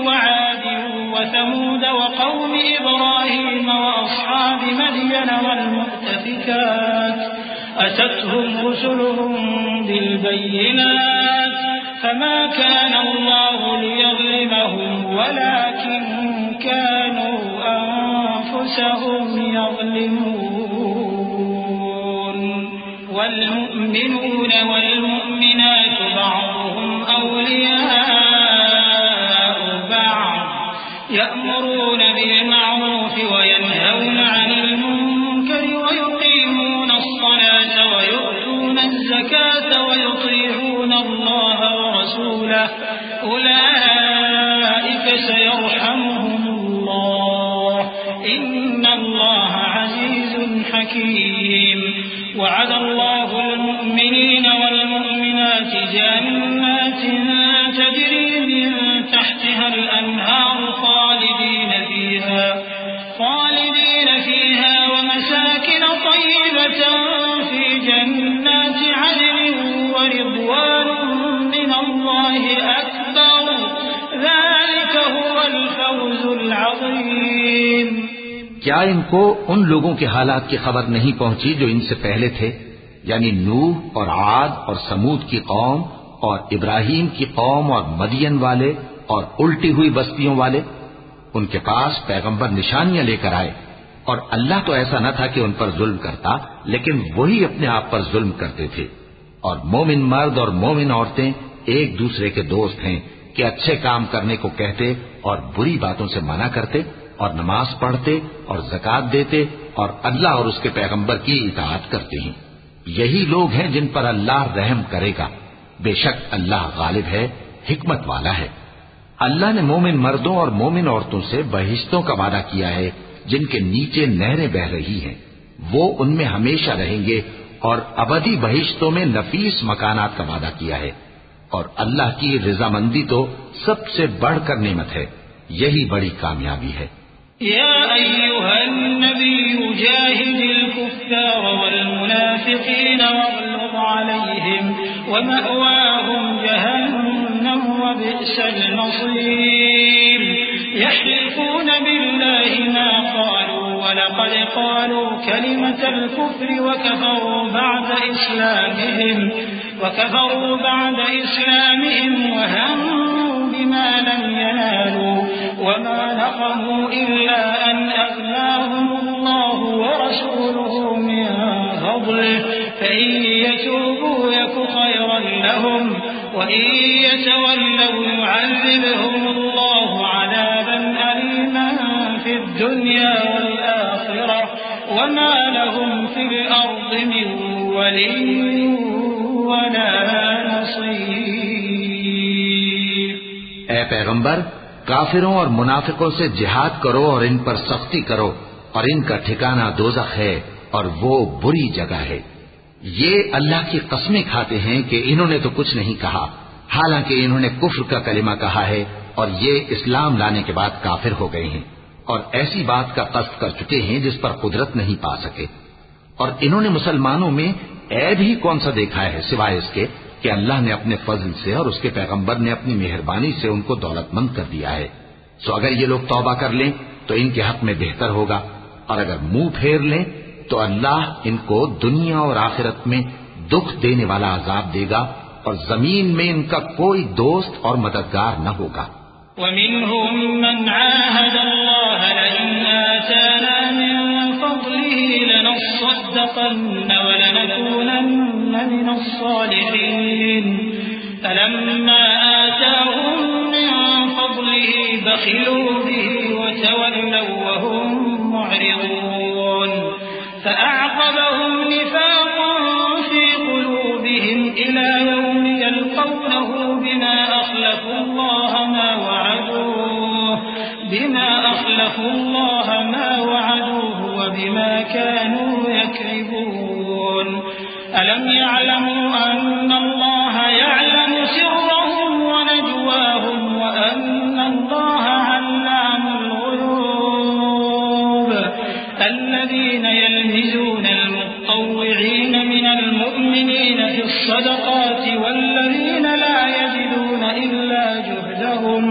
وَعَادٍ وَثَمُودَ وَقَوْمِ إِبْرَاهِيمَ وَأَصْحَابِ مَدْيَنَ وَالْمُؤْتَفِكَاتِ أَتَتْهُمْ رُسُلُهُم بِالْبَيِّنَاتِ فَمَا كَانَ اللَّهُ لِيَظْلِمَهُمْ وَلَكِن كَانُوا أَنفُسَهُمْ يَظْلِمُونَ والمؤمنون والمؤمنات بعضهم أولياء بعض يأمرون بالمعروف وينهون عن المنكر ويقيمون الصلاة ويؤتون الزكاة ويطيعون الله ورسوله حكيم وعد الله المؤمنين والمؤمنات جنات تجري من تحتها الأنهار خالدين فيها ومساكن طيبة في جنات عدن ورضوان من الله أكبر ذلك هو الفوز العظيم. کیا ان کو ان لوگوں کے حالات کی خبر نہیں پہنچی جو ان سے پہلے تھے، یعنی نوح اور عاد اور سمود کی قوم اور ابراہیم کی قوم اور مدین والے اور الٹی ہوئی بستیوں والے؟ ان کے پاس پیغمبر نشانیاں لے کر آئے، اور اللہ تو ایسا نہ تھا کہ ان پر ظلم کرتا، لیکن وہی اپنے آپ پر ظلم کرتے تھے. اور مومن مرد اور مومن عورتیں ایک دوسرے کے دوست ہیں کہ اچھے کام کرنے کو کہتے اور بری باتوں سے منع کرتے اور نماز پڑھتے اور زکوٰۃ دیتے اور اللہ اور اس کے پیغمبر کی اطاعت کرتے ہیں. یہی لوگ ہیں جن پر اللہ رحم کرے گا. بے شک اللہ غالب ہے، حکمت والا ہے. اللہ نے مومن مردوں اور مومن عورتوں سے بہشتوں کا وعدہ کیا ہے جن کے نیچے نہریں بہ رہی ہیں، وہ ان میں ہمیشہ رہیں گے، اور ابدی بہشتوں میں نفیس مکانات کا وعدہ کیا ہے. اور اللہ کی رضامندی تو سب سے بڑھ کر نعمت ہے، یہی بڑی کامیابی ہے. يا أيها النبي جاهد الكفار والمنافقين واغلظ عليهم ومأواهم جهنم وبئس المصير. يحلفون بالله ما قالوا ولقد قالوا كلمة الكفر وكفروا بعد إسلامهم وهموا بما لم ينالوا وما نقموا إلا أن أغناهم الله ورسوله من فضله فإن يتوبوا يك خيرا لهم وإن يتولوا يعذبهم الله عذابا أليما في الدنيا والآخرة وما لهم في الأرض من ولي ولا نصير. اے پیغمبر، کافروں اور منافقوں سے جہاد کرو اور ان پر سختی کرو، اور ان کا ٹھکانہ دوزخ ہے اور وہ بری جگہ ہے. یہ اللہ کی قسمیں کھاتے ہیں کہ انہوں نے تو کچھ نہیں کہا، حالانکہ انہوں نے کفر کا کلمہ کہا ہے اور یہ اسلام لانے کے بعد کافر ہو گئے ہیں، اور ایسی بات کا قصد کر چکے ہیں جس پر قدرت نہیں پا سکے. اور انہوں نے مسلمانوں میں عیب ہی کون سا دیکھا ہے سوائے اس کے کہ اللہ نے اپنے فضل سے اور اس کے پیغمبر نے اپنی مہربانی سے ان کو دولت مند کر دیا ہے. سو اگر یہ لوگ توبہ کر لیں تو ان کے حق میں بہتر ہوگا، اور اگر منہ پھیر لیں تو اللہ ان کو دنیا اور آخرت میں دکھ دینے والا عذاب دے گا، اور زمین میں ان کا کوئی دوست اور مددگار نہ ہوگا. ومنهم من عاهد الله لئن آتانا من فضله لنصدقن ولنكونن من الصالحين فلما آتاهم من فضله بخلوا به وتولوا وهم معرضون فأعقبهم نفاقا في قلوبهم إلى يوم يلقونه بما أخلفوا الله ما وعدوه وبما كانوا يكذبون. ألم يعلموا أن الله يعلم سرهم ونجواهم وأن الله علام الغيوب. الذين يلمزون المطوعين من المؤمنين في الصدقات والذين لا يجدون إلا جهدهم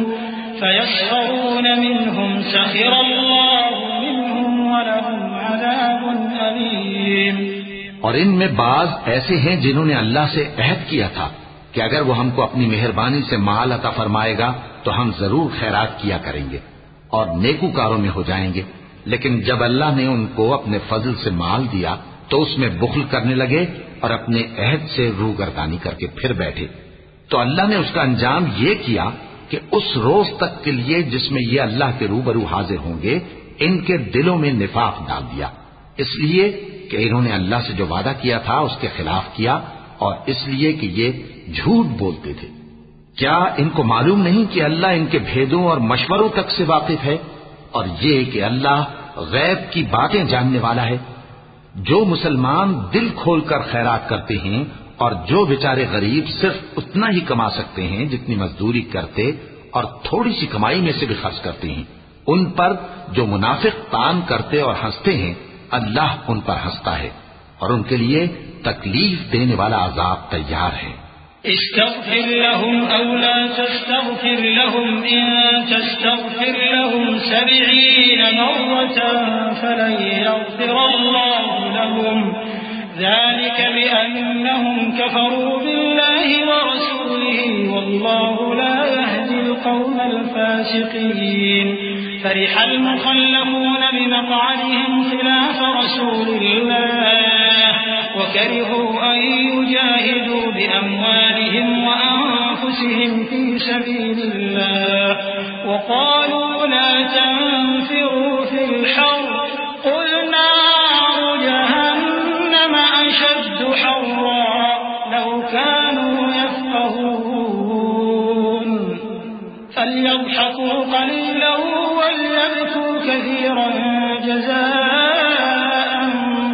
فيسخرون منهم سخر الله منهم ولهم عذاب أليم. اور ان میں بعض ایسے ہیں جنہوں نے اللہ سے عہد کیا تھا کہ اگر وہ ہم کو اپنی مہربانی سے مال عطا فرمائے گا تو ہم ضرور خیرات کیا کریں گے اور نیکوکاروں میں ہو جائیں گے. لیکن جب اللہ نے ان کو اپنے فضل سے مال دیا تو اس میں بخل کرنے لگے اور اپنے عہد سے روگردانی کر کے پھر بیٹھے. تو اللہ نے اس کا انجام یہ کیا کہ اس روز تک کے لیے جس میں یہ اللہ کے روبرو حاضر ہوں گے ان کے دلوں میں نفاق ڈال دیا، اس لیے کہ انہوں نے اللہ سے جو وعدہ کیا تھا اس کے خلاف کیا، اور اس لیے کہ یہ جھوٹ بولتے تھے. کیا ان کو معلوم نہیں کہ اللہ ان کے بھیدوں اور مشوروں تک سے واقف ہے، اور یہ کہ اللہ غیب کی باتیں جاننے والا ہے؟ جو مسلمان دل کھول کر خیرات کرتے ہیں اور جو بیچارے غریب صرف اتنا ہی کما سکتے ہیں جتنی مزدوری کرتے اور تھوڑی سی کمائی میں سے بھی خرچ کرتے ہیں، ان پر جو منافق تان کرتے اور ہنستے ہیں اللہ ان پر ہنستا ہے اور ان کے لیے تکلیف دینے والا عذاب تیار ہے۔ استغفر لهم أو لا تستغفر لهم إن تستغفر لهم 70 مرة فلن يغفر الله لهم ذلك بأنهم كفروا بالله ورسوله والله لا يهدي القوم الفاسقين فرح المخلفون بمقعدهم خلاف رسول الله وكرهوا أن يجاهدوا بأموالهم وأنفسهم في سبيل الله وقالوا لا تنفروا في الحر قل نار جهنم أشد حرا لو كانوا يفقهون فليضحكوا قليلا وليبكوا كثيرا جزاء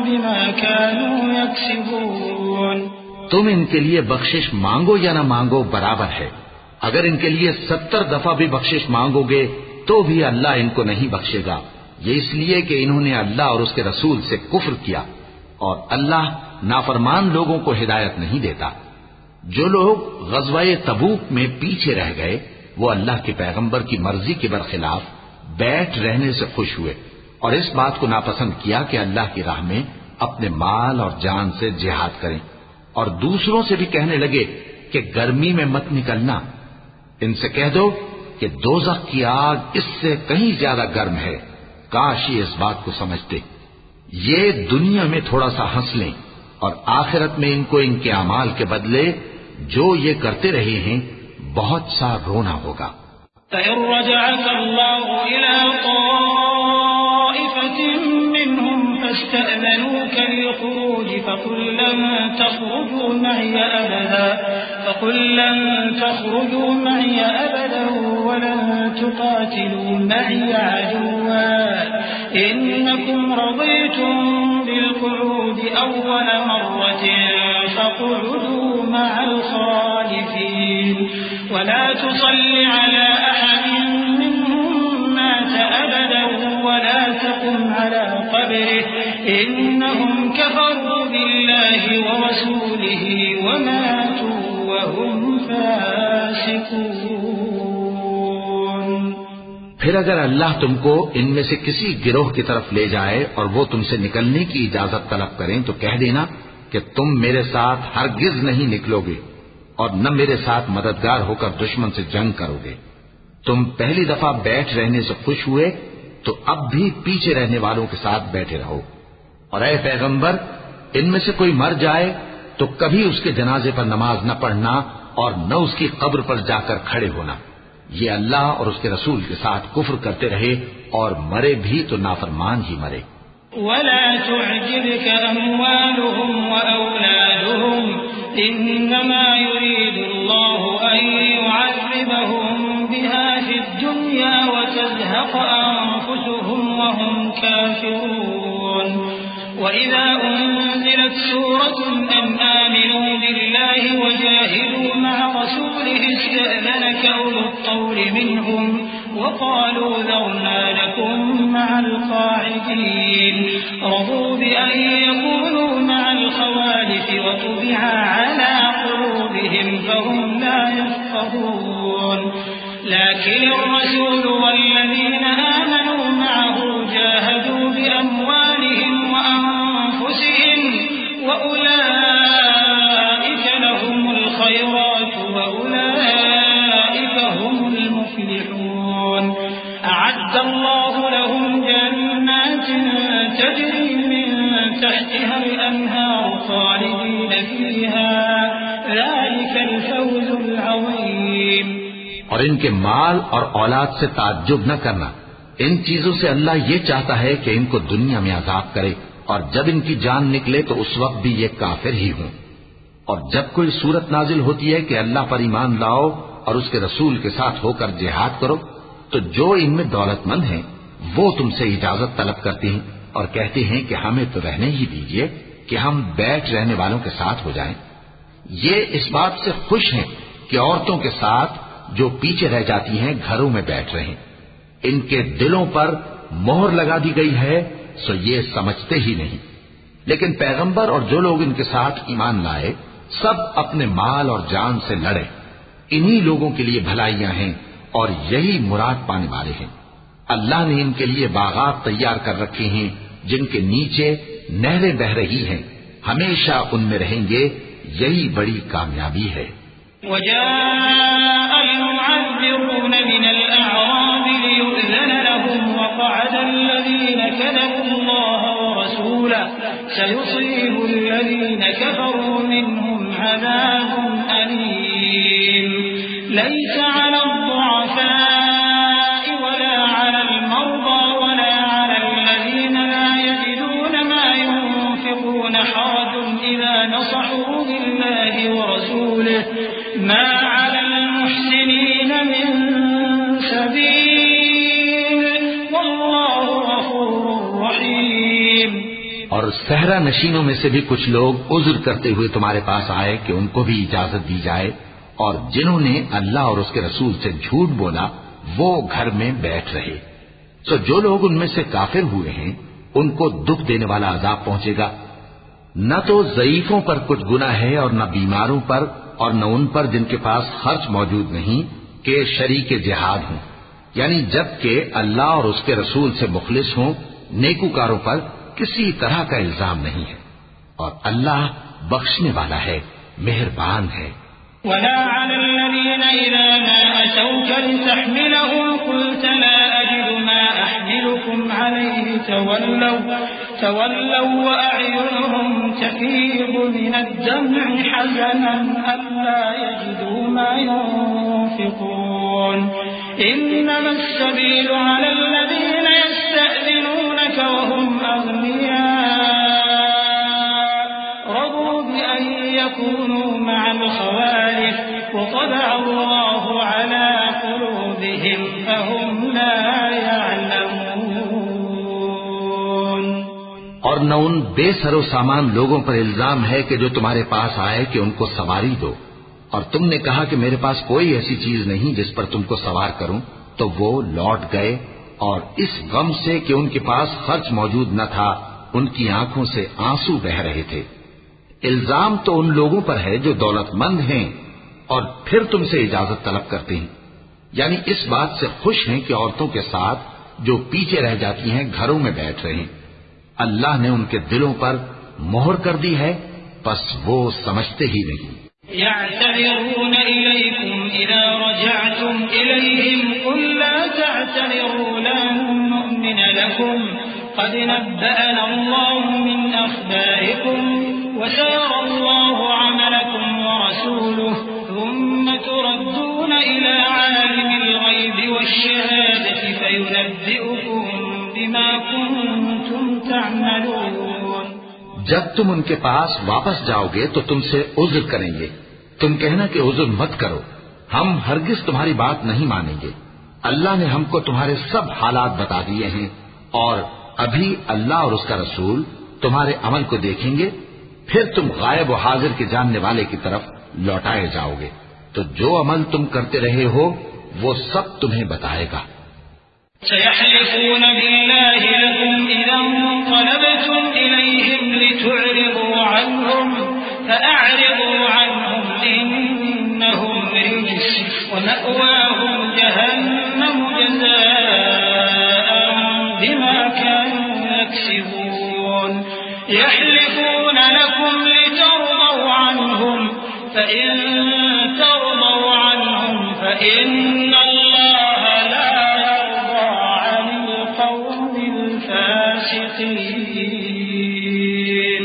بما كانوا يكسبون۔ تم ان کے لیے بخشش مانگو یا نہ مانگو برابر ہے، اگر ان کے لیے 70 دفعہ بھی بخشش مانگو گے تو بھی اللہ ان کو نہیں بخشے گا، یہ اس لیے کہ انہوں نے اللہ اور اس کے رسول سے کفر کیا اور اللہ نافرمان لوگوں کو ہدایت نہیں دیتا۔ جو لوگ غزوہ تبوک میں پیچھے رہ گئے وہ اللہ کے پیغمبر کی مرضی کے برخلاف بیٹھ رہنے سے خوش ہوئے اور اس بات کو ناپسند کیا کہ اللہ کی راہ میں اپنے مال اور جان سے جہاد کریں، اور دوسروں سے بھی کہنے لگے کہ گرمی میں مت نکلنا۔ ان سے کہہ دو کہ دوزخ کی آگ اس سے کہیں زیادہ گرم ہے، کاش یہ اس بات کو سمجھتے۔ یہ دنیا میں تھوڑا سا ہنس لیں اور آخرت میں ان کو ان کے اعمال کے بدلے جو یہ کرتے رہے ہیں بہت سا رونا ہوگا۔ فإن رجعك الله إلى طائفة منهم فاستأذنوك للخروج فقل لن تخرجوا معي أبدا ولن تقاتلوا معي عدوا إنكم رضيتم بالقعود أول مرة فاقعدوا مع الخالفين ولا تصل على أحد منهم مات أبدا ولا تقم على قبره إنهم كفروا بالله ورسوله وماتوا وهم فاسقون۔ پھر اگر اللہ تم کو ان میں سے کسی گروہ کی طرف لے جائے اور وہ تم سے نکلنے کی اجازت طلب کریں تو کہہ دینا کہ تم میرے ساتھ ہرگز نہیں نکلو گے اور نہ میرے ساتھ مددگار ہو کر دشمن سے جنگ کرو گے۔ تم پہلی دفعہ بیٹھ رہنے سے خوش ہوئے تو اب بھی پیچھے رہنے والوں کے ساتھ بیٹھے رہو، اور اے پیغمبر ان میں سے کوئی مر جائے تو کبھی اس کے جنازے پر نماز نہ پڑھنا اور نہ اس کی قبر پر جا کر کھڑے ہونا، یہ اللہ اور اس کے رسول کے ساتھ کفر کرتے رہے اور مرے بھی تو نافرمان ہی مرے۔ ولا تعجبك أموالهم وأولادهم إنما يريد الله أن يعذبهم بها في الدنيا وتزهق أنفسهم وهم كافرون وإذا أنزلت سورة أن آمنوا بالله وجاهدوا مع رسوله استأذنك أولو الطول منهم وقالوا ذرنا لكم مع القاعدين رضوا بأن يكونوا مع الخوالف وطبع على قلوبهم فهم لا يفقهون لكن الرسول والذين آمنوا معه جاهدوا بأموالهم وأنفسهم وأولئك لهم الخيرات وأولئك هم المفلحون أعد الله لهم جنات تجري من تحتها الأنهار خالدين فيها ذلك الفوز العظيم۔ اور ان کے مال اور اولاد سے تعجب نہ کرنا، ان چیزوں سے اللہ یہ چاہتا ہے کہ ان کو دنیا میں عذاب کرے اور جب ان کی جان نکلے تو اس وقت بھی یہ کافر ہی ہوں، اور جب کوئی صورت نازل ہوتی ہے کہ اللہ پر ایمان لاؤ اور اس کے رسول کے ساتھ ہو کر جہاد کرو تو جو ان میں دولت مند ہیں وہ تم سے اجازت طلب کرتے ہیں اور کہتے ہیں کہ ہمیں تو رہنے ہی دیجئے کہ ہم بیٹھ رہنے والوں کے ساتھ ہو جائیں۔ یہ اس بات سے خوش ہیں کہ عورتوں کے ساتھ جو پیچھے رہ جاتی ہیں گھروں میں بیٹھ رہے ہیں۔ ان کے دلوں پر مہر لگا دی گئی ہے، سو یہ سمجھتے ہی نہیں۔ لیکن پیغمبر اور جو لوگ ان کے ساتھ ایمان لائے سب اپنے مال اور جان سے لڑے۔ انہی لوگوں کے لیے بھلائیاں ہیں اور یہی مراد پانے والے ہیں۔ اللہ نے ان کے لیے باغات تیار کر رکھے ہیں جن کے نیچے نہریں بہ رہی ہیں، ہمیشہ ان میں رہیں گے، یہی بڑی کامیابی ہے۔ وجاء المعذرون من الأعراب ليؤذن لهم وقعد الذين كذبوا الله ورسوله سيصيب الذين كفروا منهم عذاب أليم ليس على الضعفاء ولا على المرضى ولا على الذين لا يجدون ما ينفقون حرج إذا نصحوا لله ورسوله ما على المحسنين من سبيل والله غفور رحيم۔ اور صحرا نشینوں میں سے بھی کچھ لوگ عذر کرتے ہوئے تمہارے پاس آئے کہ ان کو بھی اجازت دی جائے، اور جنہوں نے اللہ اور اس کے رسول سے جھوٹ بولا وہ گھر میں بیٹھ رہے۔ تو جو لوگ ان میں سے کافر ہوئے ہیں ان کو دکھ دینے والا عذاب پہنچے گا۔ نہ تو ضعیفوں پر کچھ گناہ ہے اور نہ بیماروں پر اور نہ ان پر جن کے پاس خرچ موجود نہیں کہ شریک جہاد ہوں، یعنی جب کہ اللہ اور اس کے رسول سے مخلص ہوں، نیکوکاروں پر کسی طرح کا الزام نہیں ہے، اور اللہ بخشنے والا ہے، مہربان ہے۔ ولا على الذين إذا ما أتوك لتحملهم قلت لا أجد ما أحملكم عليه تولوا وأعينهم تفيض من الدمع حزنا ألا يجدوا ما ينفقون إنما السبيل على الذين يستأذنونك وهم أغنياء رضوا بأن يكونوا مع الخوالف وطبع الله على قلوبهم فهم لا يعلمون۔ اور نہ ان بے سر و سامان لوگوں پر الزام ہے کہ جو تمہارے پاس آئے کہ ان کو سواری دو، اور تم نے کہا کہ میرے پاس کوئی ایسی چیز نہیں جس پر تم کو سوار کروں، تو وہ لوٹ گئے، اور اس غم سے کہ ان کے پاس خرچ موجود نہ تھا ان کی آنکھوں سے آنسو بہ رہے تھے۔ الزام تو ان لوگوں پر ہے جو دولت مند ہیں اور پھر تم سے اجازت طلب کرتے ہیں، یعنی اس بات سے خوش ہیں کہ عورتوں کے ساتھ جو پیچھے رہ جاتی ہیں گھروں میں بیٹھ رہے ہیں۔ اللہ نے ان کے دلوں پر مہر کر دی ہے، بس وہ سمجھتے ہی نہیں۔ يعتذرون إليكم إذا رجعتم إليهم قل لا تعتذروا لن نؤمن لكم قد نبأنا الله من أخباركم وسيرى الله عملكم ورسوله ثم تردون إلى عالم الغيب والشهادة فينبئكم بما كنتم تعملون۔ جب تم ان کے پاس واپس جاؤ گے تو تم سے عذر کریں گے، تم کہنا کہ عذر مت کرو، ہم ہرگز تمہاری بات نہیں مانیں گے۔ اللہ نے ہم کو تمہارے سب حالات بتا دیے ہیں، اور ابھی اللہ اور اس کا رسول تمہارے عمل کو دیکھیں گے، پھر تم غائب و حاضر کے جاننے والے کی طرف لوٹائے جاؤ گے، تو جو عمل تم کرتے رہے ہو وہ سب تمہیں بتائے گا۔ سيحلفون بالله لكم إذا انقلبتم إليهم لتعرضوا عنهم فأعرضوا عنهم إنهم رجس ومأواهم جهنم جزاء بما كانوا يكسبون يحلفون لكم لترضوا عنهم فإن ترضوا عنهم فإن الله لا يرضى عن القوم الفاسقين۔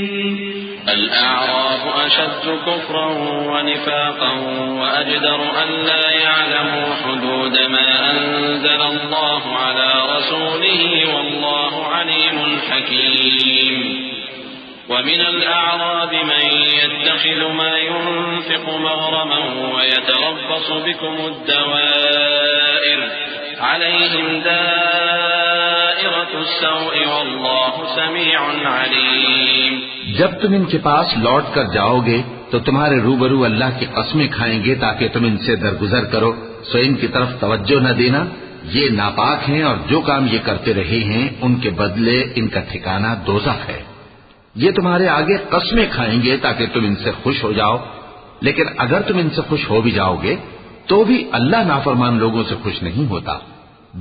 الأعراب أشد كفرا ونفاقا وأجدر أن لا يعلموا حدود ما أنزل الله على رسوله والله عليم حكيم۔ ومن الأعراب من يتخذ ما ينفق مغرما ويتربص بكم الدوائر عليهم دائرة دائرة السوء والله سميع عليم. جب تم ان کے پاس لوٹ کر جاؤ گے تو تمہارے روبرو اللہ کی قسمیں کھائیں گے تاکہ تم ان سے درگزر کرو، سو ان کی طرف توجہ نہ دینا، یہ ناپاک ہیں اور جو کام یہ کرتے رہے ہیں ان کے بدلے ان کا ٹھکانہ دوزخ ہے. یہ تمہارے آگے قسمیں کھائیں گے تاکہ تم ان سے خوش ہو جاؤ، لیکن اگر تم ان سے خوش ہو بھی جاؤ گے تو بھی اللہ نافرمان لوگوں سے خوش نہیں ہوتا.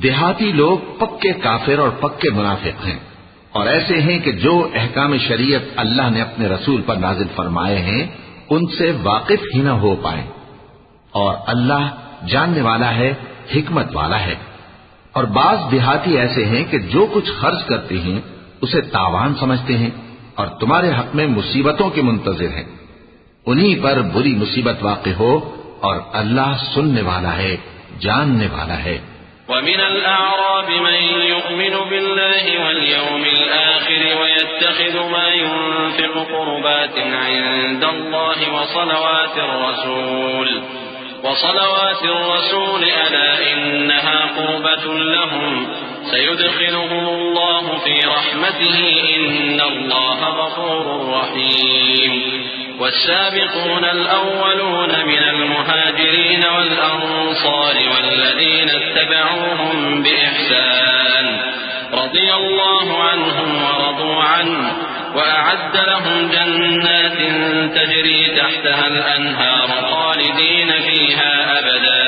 دیہاتی لوگ پکے کافر اور پکے منافق ہیں، اور ایسے ہیں کہ جو احکام شریعت اللہ نے اپنے رسول پر نازل فرمائے ہیں ان سے واقف ہی نہ ہو پائیں. اور اللہ جاننے والا ہے، حکمت والا ہے. اور بعض دیہاتی ایسے ہیں کہ جو کچھ خرچ کرتے ہیں اسے تاوان سمجھتے ہیں اور تمہارے حق میں مصیبتوں کے منتظر ہیں. انہی پر بری مصیبت واقع ہو اور اللہ سننے والا ہے، جاننے والا ہے. ومن الأعراب من يؤمن بالله واليوم الآخر ويتخذ ما ينفق قربات عند الله وصلوات الرسول ألا إنها قربة لهم سيدخلهم الله في رحمته إن الله غفور رحيم. والسابقون الأولون من المهاجرين والأنصار والذين اتبعوهم بإحسان رضي الله عنهم ورضوا عنه وأعد لهم جنات تجري تحتها الأنهار خالدين فيها أبدا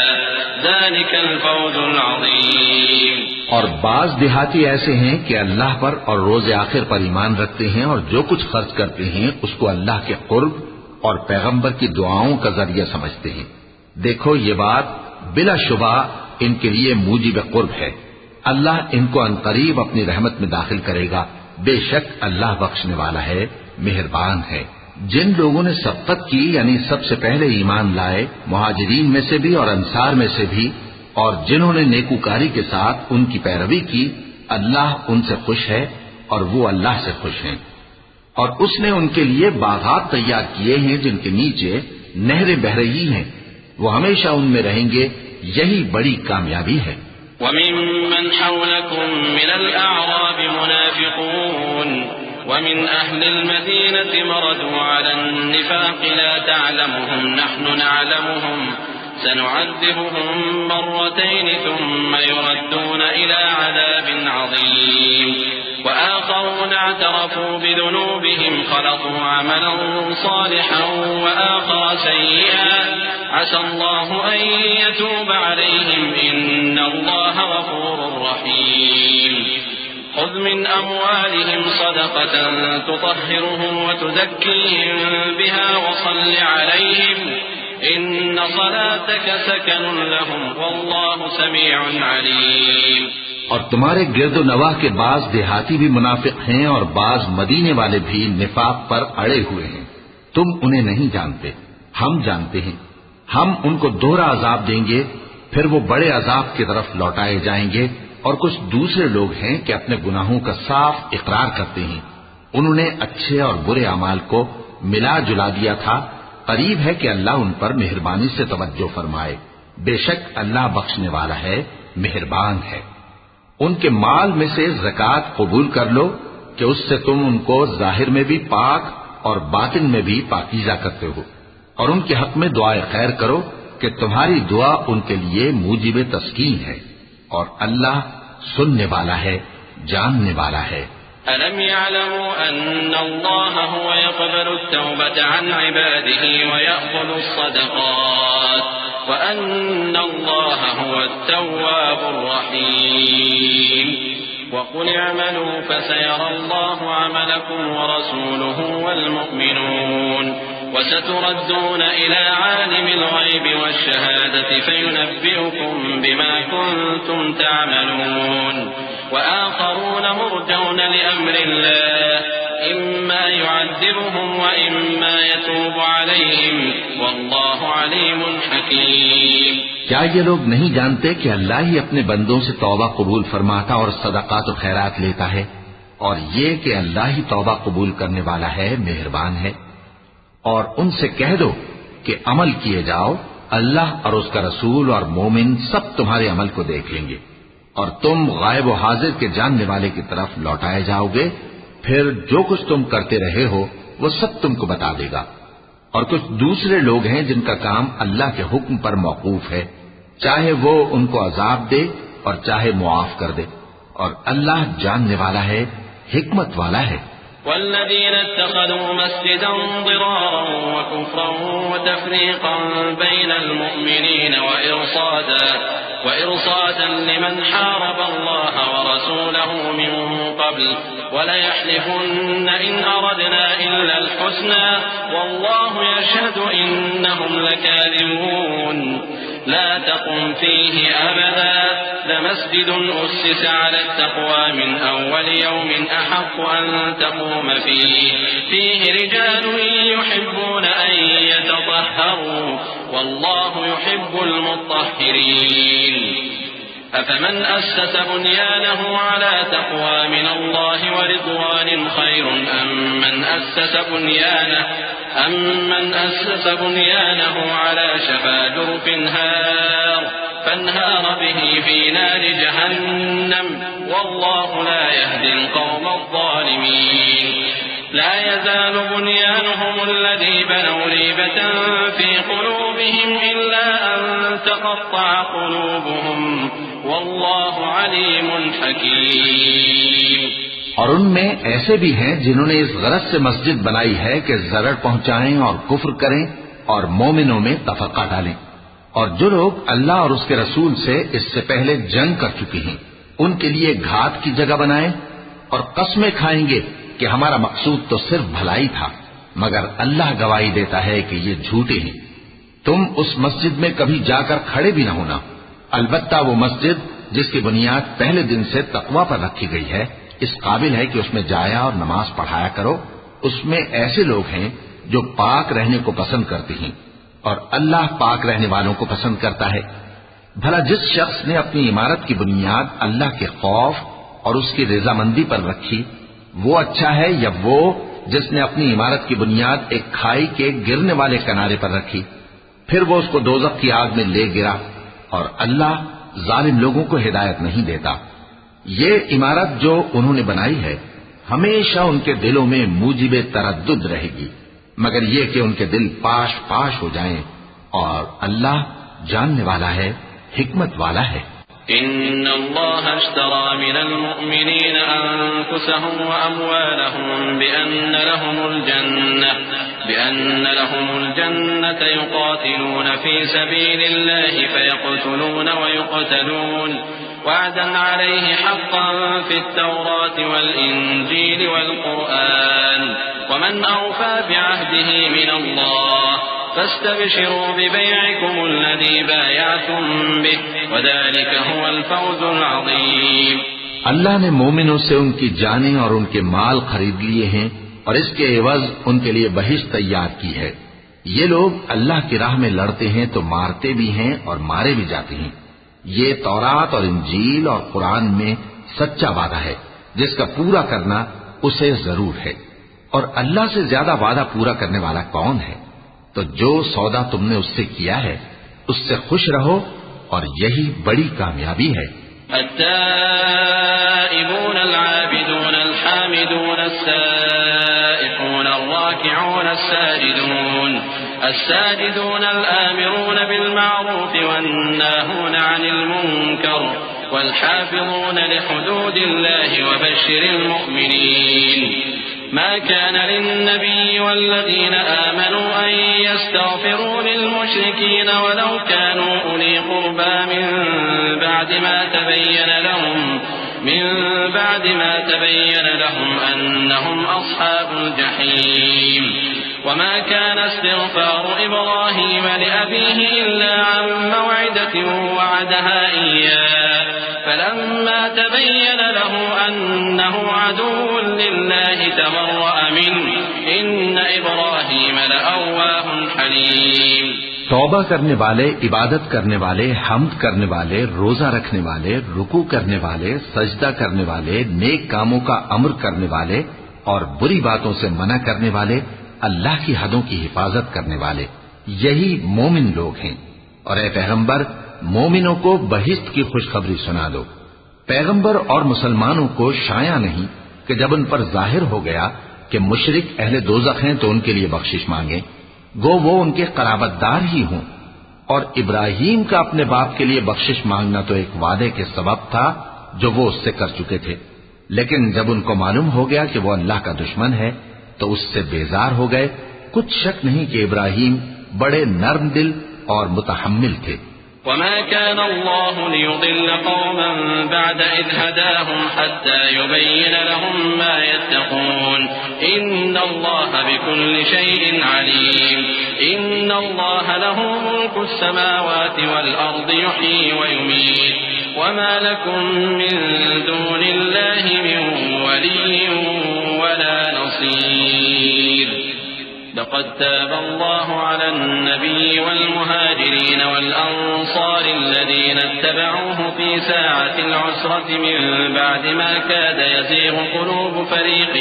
ذلك الفوز العظيم. اور بعض دیہاتی ایسے ہیں کہ اللہ پر اور روز آخر پر ایمان رکھتے ہیں اور جو کچھ خرچ کرتے ہیں اس کو اللہ کے قرب اور پیغمبر کی دعاؤں کا ذریعہ سمجھتے ہیں. دیکھو یہ بات بلا شبہ ان کے لیے موجب قرب ہے. اللہ ان کو عنقریب اپنی رحمت میں داخل کرے گا. بے شک اللہ بخشنے والا ہے، مہربان ہے. جن لوگوں نے سبقت کی یعنی سب سے پہلے ایمان لائے، مہاجرین میں سے بھی اور انصار میں سے بھی، اور جنہوں نے نیکوکاری کے ساتھ ان کی پیروی کی، اللہ ان سے خوش ہے اور وہ اللہ سے خوش ہیں. اور اس نے ان کے لیے باغات تیار کیے ہیں جن کے نیچے نہریں بہہ رہی ہیں، وہ ہمیشہ ان میں رہیں گے. یہی بڑی کامیابی ہے. وَمِمَّنْ حَوْلَكُمْ مِنَ الْأَعْرَابِ مُنَافِقُونَ وَمِنْ أَهْلِ الْمَدِينَةِ مَرَدُوا عَلَى النِّفَاقِ لَا تَعْلَمُهُمْ نَحْنُ نَعْلَمُهُمْ سنعذبهم مرتين ثم يردون إلى عذاب عظيم. وآخرون اعترفوا بذنوبهم خلطوا عملا صالحا وآخر سيئا عسى الله أن يتوب عليهم إن الله غفور رحيم. خذ من أموالهم صدقة تطهرهم وتزكيهم بها وصل عليهم إن صلاتك سكن لهم والله سميع عليم. اور تمہارے گرد و نواح کے بعض دیہاتی بھی منافق ہیں اور بعض مدینے والے بھی نفاق پر اڑے ہوئے ہیں. تم انہیں نہیں جانتے، ہم جانتے ہیں. ہم ان کو دوہرا عذاب دیں گے، پھر وہ بڑے عذاب کی طرف لوٹائے جائیں گے. اور کچھ دوسرے لوگ ہیں کہ اپنے گناہوں کا صاف اقرار کرتے ہیں. انہوں نے اچھے اور برے اعمال کو ملا جلا دیا تھا. قریب ہے کہ اللہ ان پر مہربانی سے توجہ فرمائے. بے شک اللہ بخشنے والا ہے، مہربان ہے. ان کے مال میں سے زکوٰۃ قبول کر لو کہ اس سے تم ان کو ظاہر میں بھی پاک اور باطن میں بھی پاکیزہ کرتے ہو. اور ان کے حق میں دعائے خیر کرو کہ تمہاری دعا ان کے لیے موجب تسکین ہے. اور اللہ سننے والا ہے، جاننے والا ہے. ألم يعلموا أن الله هو يقبل التوبة عن عباده ويأخذ الصدقات وأن الله هو التواب الرحيم. وقل اعملوا فسيرى الله عملكم ورسوله والمؤمنون وستردون إلى عالم الغيب والشهادة فينبئكم بما كنتم تعملون. وآخرون مرجون لأمر الله إما يعذبهم وإما يتوب عليهم والله عليم حكيم. کیا یہ لوگ نہیں جانتے کہ اللہ ہی اپنے بندوں سے توبہ قبول فرماتا اور صدقات و خیرات لیتا ہے، اور یہ کہ اللہ ہی توبہ قبول کرنے والا ہے، مہربان ہے. اور ان سے کہہ دو کہ عمل کیے جاؤ، اللہ اور اس کا رسول اور مومن سب تمہارے عمل کو دیکھ لیں گے. اور تم غائب و حاضر کے جاننے والے کی طرف لوٹائے جاؤ گے، پھر جو کچھ تم کرتے رہے ہو وہ سب تم کو بتا دے گا۔ اور کچھ دوسرے لوگ ہیں جن کا کام اللہ کے حکم پر موقوف ہے، چاہے وہ ان کو عذاب دے اور چاہے معاف کر دے، اور اللہ جاننے والا ہے، حکمت والا ہے۔ والذين اتخذوا مسجدا ضرارا وكفرا وتفريقا بين المؤمنين وإرصادا لمن حارب الله ورسوله من قبل وليحلفن إن أردنا إلا الحسنى والله يشهد إنهم لكاذبون لا تقم فيه أبدا لمسجد أسس على التقوى من أول يوم أحق أن تقوم فيه رجال يحبون أن يتطهروا والله يحب المطهرين أفمن أسس بنيانه على تقوى من الله ورضوان خير أم من أسس بنيانه على شفا جرف فانهار به في نار جهنم والله لا يهدي القوم الظالمين لا يزال بنيانهم الذي بنوا ريبة في قلوبهم إلا أن تقطع قلوبهم والله عليم حكيم۔ اور ان میں ایسے بھی ہیں جنہوں نے اس غرض سے مسجد بنائی ہے کہ ضرر پہنچائیں اور کفر کریں اور مومنوں میں تفرقہ ڈالیں، اور جو لوگ اللہ اور اس کے رسول سے اس سے پہلے جنگ کر چکے ہیں ان کے لیے گھات کی جگہ بنائیں اور قسمیں کھائیں گے کہ ہمارا مقصود تو صرف بھلائی تھا، مگر اللہ گواہی دیتا ہے کہ یہ جھوٹے ہیں۔ تم اس مسجد میں کبھی جا کر کھڑے بھی نہ ہونا، البتہ وہ مسجد جس کی بنیاد پہلے دن سے تقوی پر رکھی گئی ہے اس قابل ہے کہ اس میں جایا اور نماز پڑھایا کرو۔ اس میں ایسے لوگ ہیں جو پاک رہنے کو پسند کرتے ہیں اور اللہ پاک رہنے والوں کو پسند کرتا ہے۔ بھلا جس شخص نے اپنی عمارت کی بنیاد اللہ کے خوف اور اس کی رضامندی پر رکھی وہ اچھا ہے یا وہ جس نے اپنی عمارت کی بنیاد ایک کھائی کے گرنے والے کنارے پر رکھی پھر وہ اس کو دوزخ کی آگ میں لے گرا، اور اللہ ظالم لوگوں کو ہدایت نہیں دیتا۔ یہ عمارت جو انہوں نے بنائی ہے ہمیشہ ان کے دلوں میں موجب تردد رہے گی، مگر یہ کہ ان کے دل پاش پاش ہو جائیں، اور اللہ جاننے والا ہے، حکمت والا ہے۔ إن الله اشترى من المؤمنين أنفسهم وأموالهم بأن لهم الجنة يقاتلون في سبيل الله فيقتلون ويقتلون وعدا عليه حقا في التوراة والإنجيل والقرآن ومن أوفى بعهده من الله فاستبشروا ببيعكم الذي بايعتم به وذلك هو الفوز العظيم۔ اللہ نے مومنوں سے ان کی جانیں اور ان کے مال خرید لیے ہیں اور اس کے عوض ان کے لیے بہشت تیار کی ہے۔ یہ لوگ اللہ کی راہ میں لڑتے ہیں تو مارتے بھی ہیں اور مارے بھی جاتے ہیں۔ یہ تورات اور انجیل اور قرآن میں سچا وعدہ ہے جس کا پورا کرنا اسے ضرور ہے، اور اللہ سے زیادہ وعدہ پورا کرنے والا کون ہے؟ تو جو سودا تم نے اس سے کیا ہے اس سے خوش رہو، اور یہی بڑی کامیابی ہے۔ التائبون العابدون الحامدون السائحون الراكعون الساجدون الآمرون بالمعروف والناهون عن المنكر والحافظون لحدود الله وبشر المؤمنين ما كان للنبي والذين آمنوا أن يستغفروا للمشركين ولو كانوا أولي قربى من بعد ما تبين لهم أنهم أصحاب الجحيم وما كان استغفار إبراهيم لأبيه إلا عن موعدة وعدها إياه فلما تبين له أنه عدو لله تبرأ منه إن إبراهيم لأواه حليم۔ توبہ کرنے والے، عبادت کرنے والے، حمد کرنے والے، روزہ رکھنے والے، رکوع کرنے والے، سجدہ کرنے والے، نیک کاموں کا امر کرنے والے اور بری باتوں سے منع کرنے والے، اللہ کی حدوں کی حفاظت کرنے والے، یہی مومن لوگ ہیں۔ اور اے پیغمبر، مومنوں کو بہشت کی خوشخبری سنا دو۔ پیغمبر اور مسلمانوں کو شایع نہیں کہ جب ان پر ظاہر ہو گیا کہ مشرک اہل دوزخ ہیں تو ان کے لیے بخشش مانگیں، گو وہ ان کے قرابت دار ہی ہوں۔ اور ابراہیم کا اپنے باپ کے لیے بخشش مانگنا تو ایک وعدے کے سبب تھا جو وہ اس سے کر چکے تھے، لیکن جب ان کو معلوم ہو گیا کہ وہ اللہ کا دشمن ہے تو اس سے بیزار ہو گئے۔ کچھ شک نہیں کہ ابراہیم بڑے نرم دل اور متحمل تھے۔ وما كان الله ليضل قوما بعد إذ هداهم حتى يبين لهم ما يتقون إن الله بكل شيء عليم إن الله له ملك السماوات والأرض يحيي ويميت وما لكم من دون الله من ولي ولا نصير لقد تاب الله على النبي والمهاجرين والأنصار الذين اتبعوه في ساعة العسرة من بعد ما كاد يزيغ قلوب فريق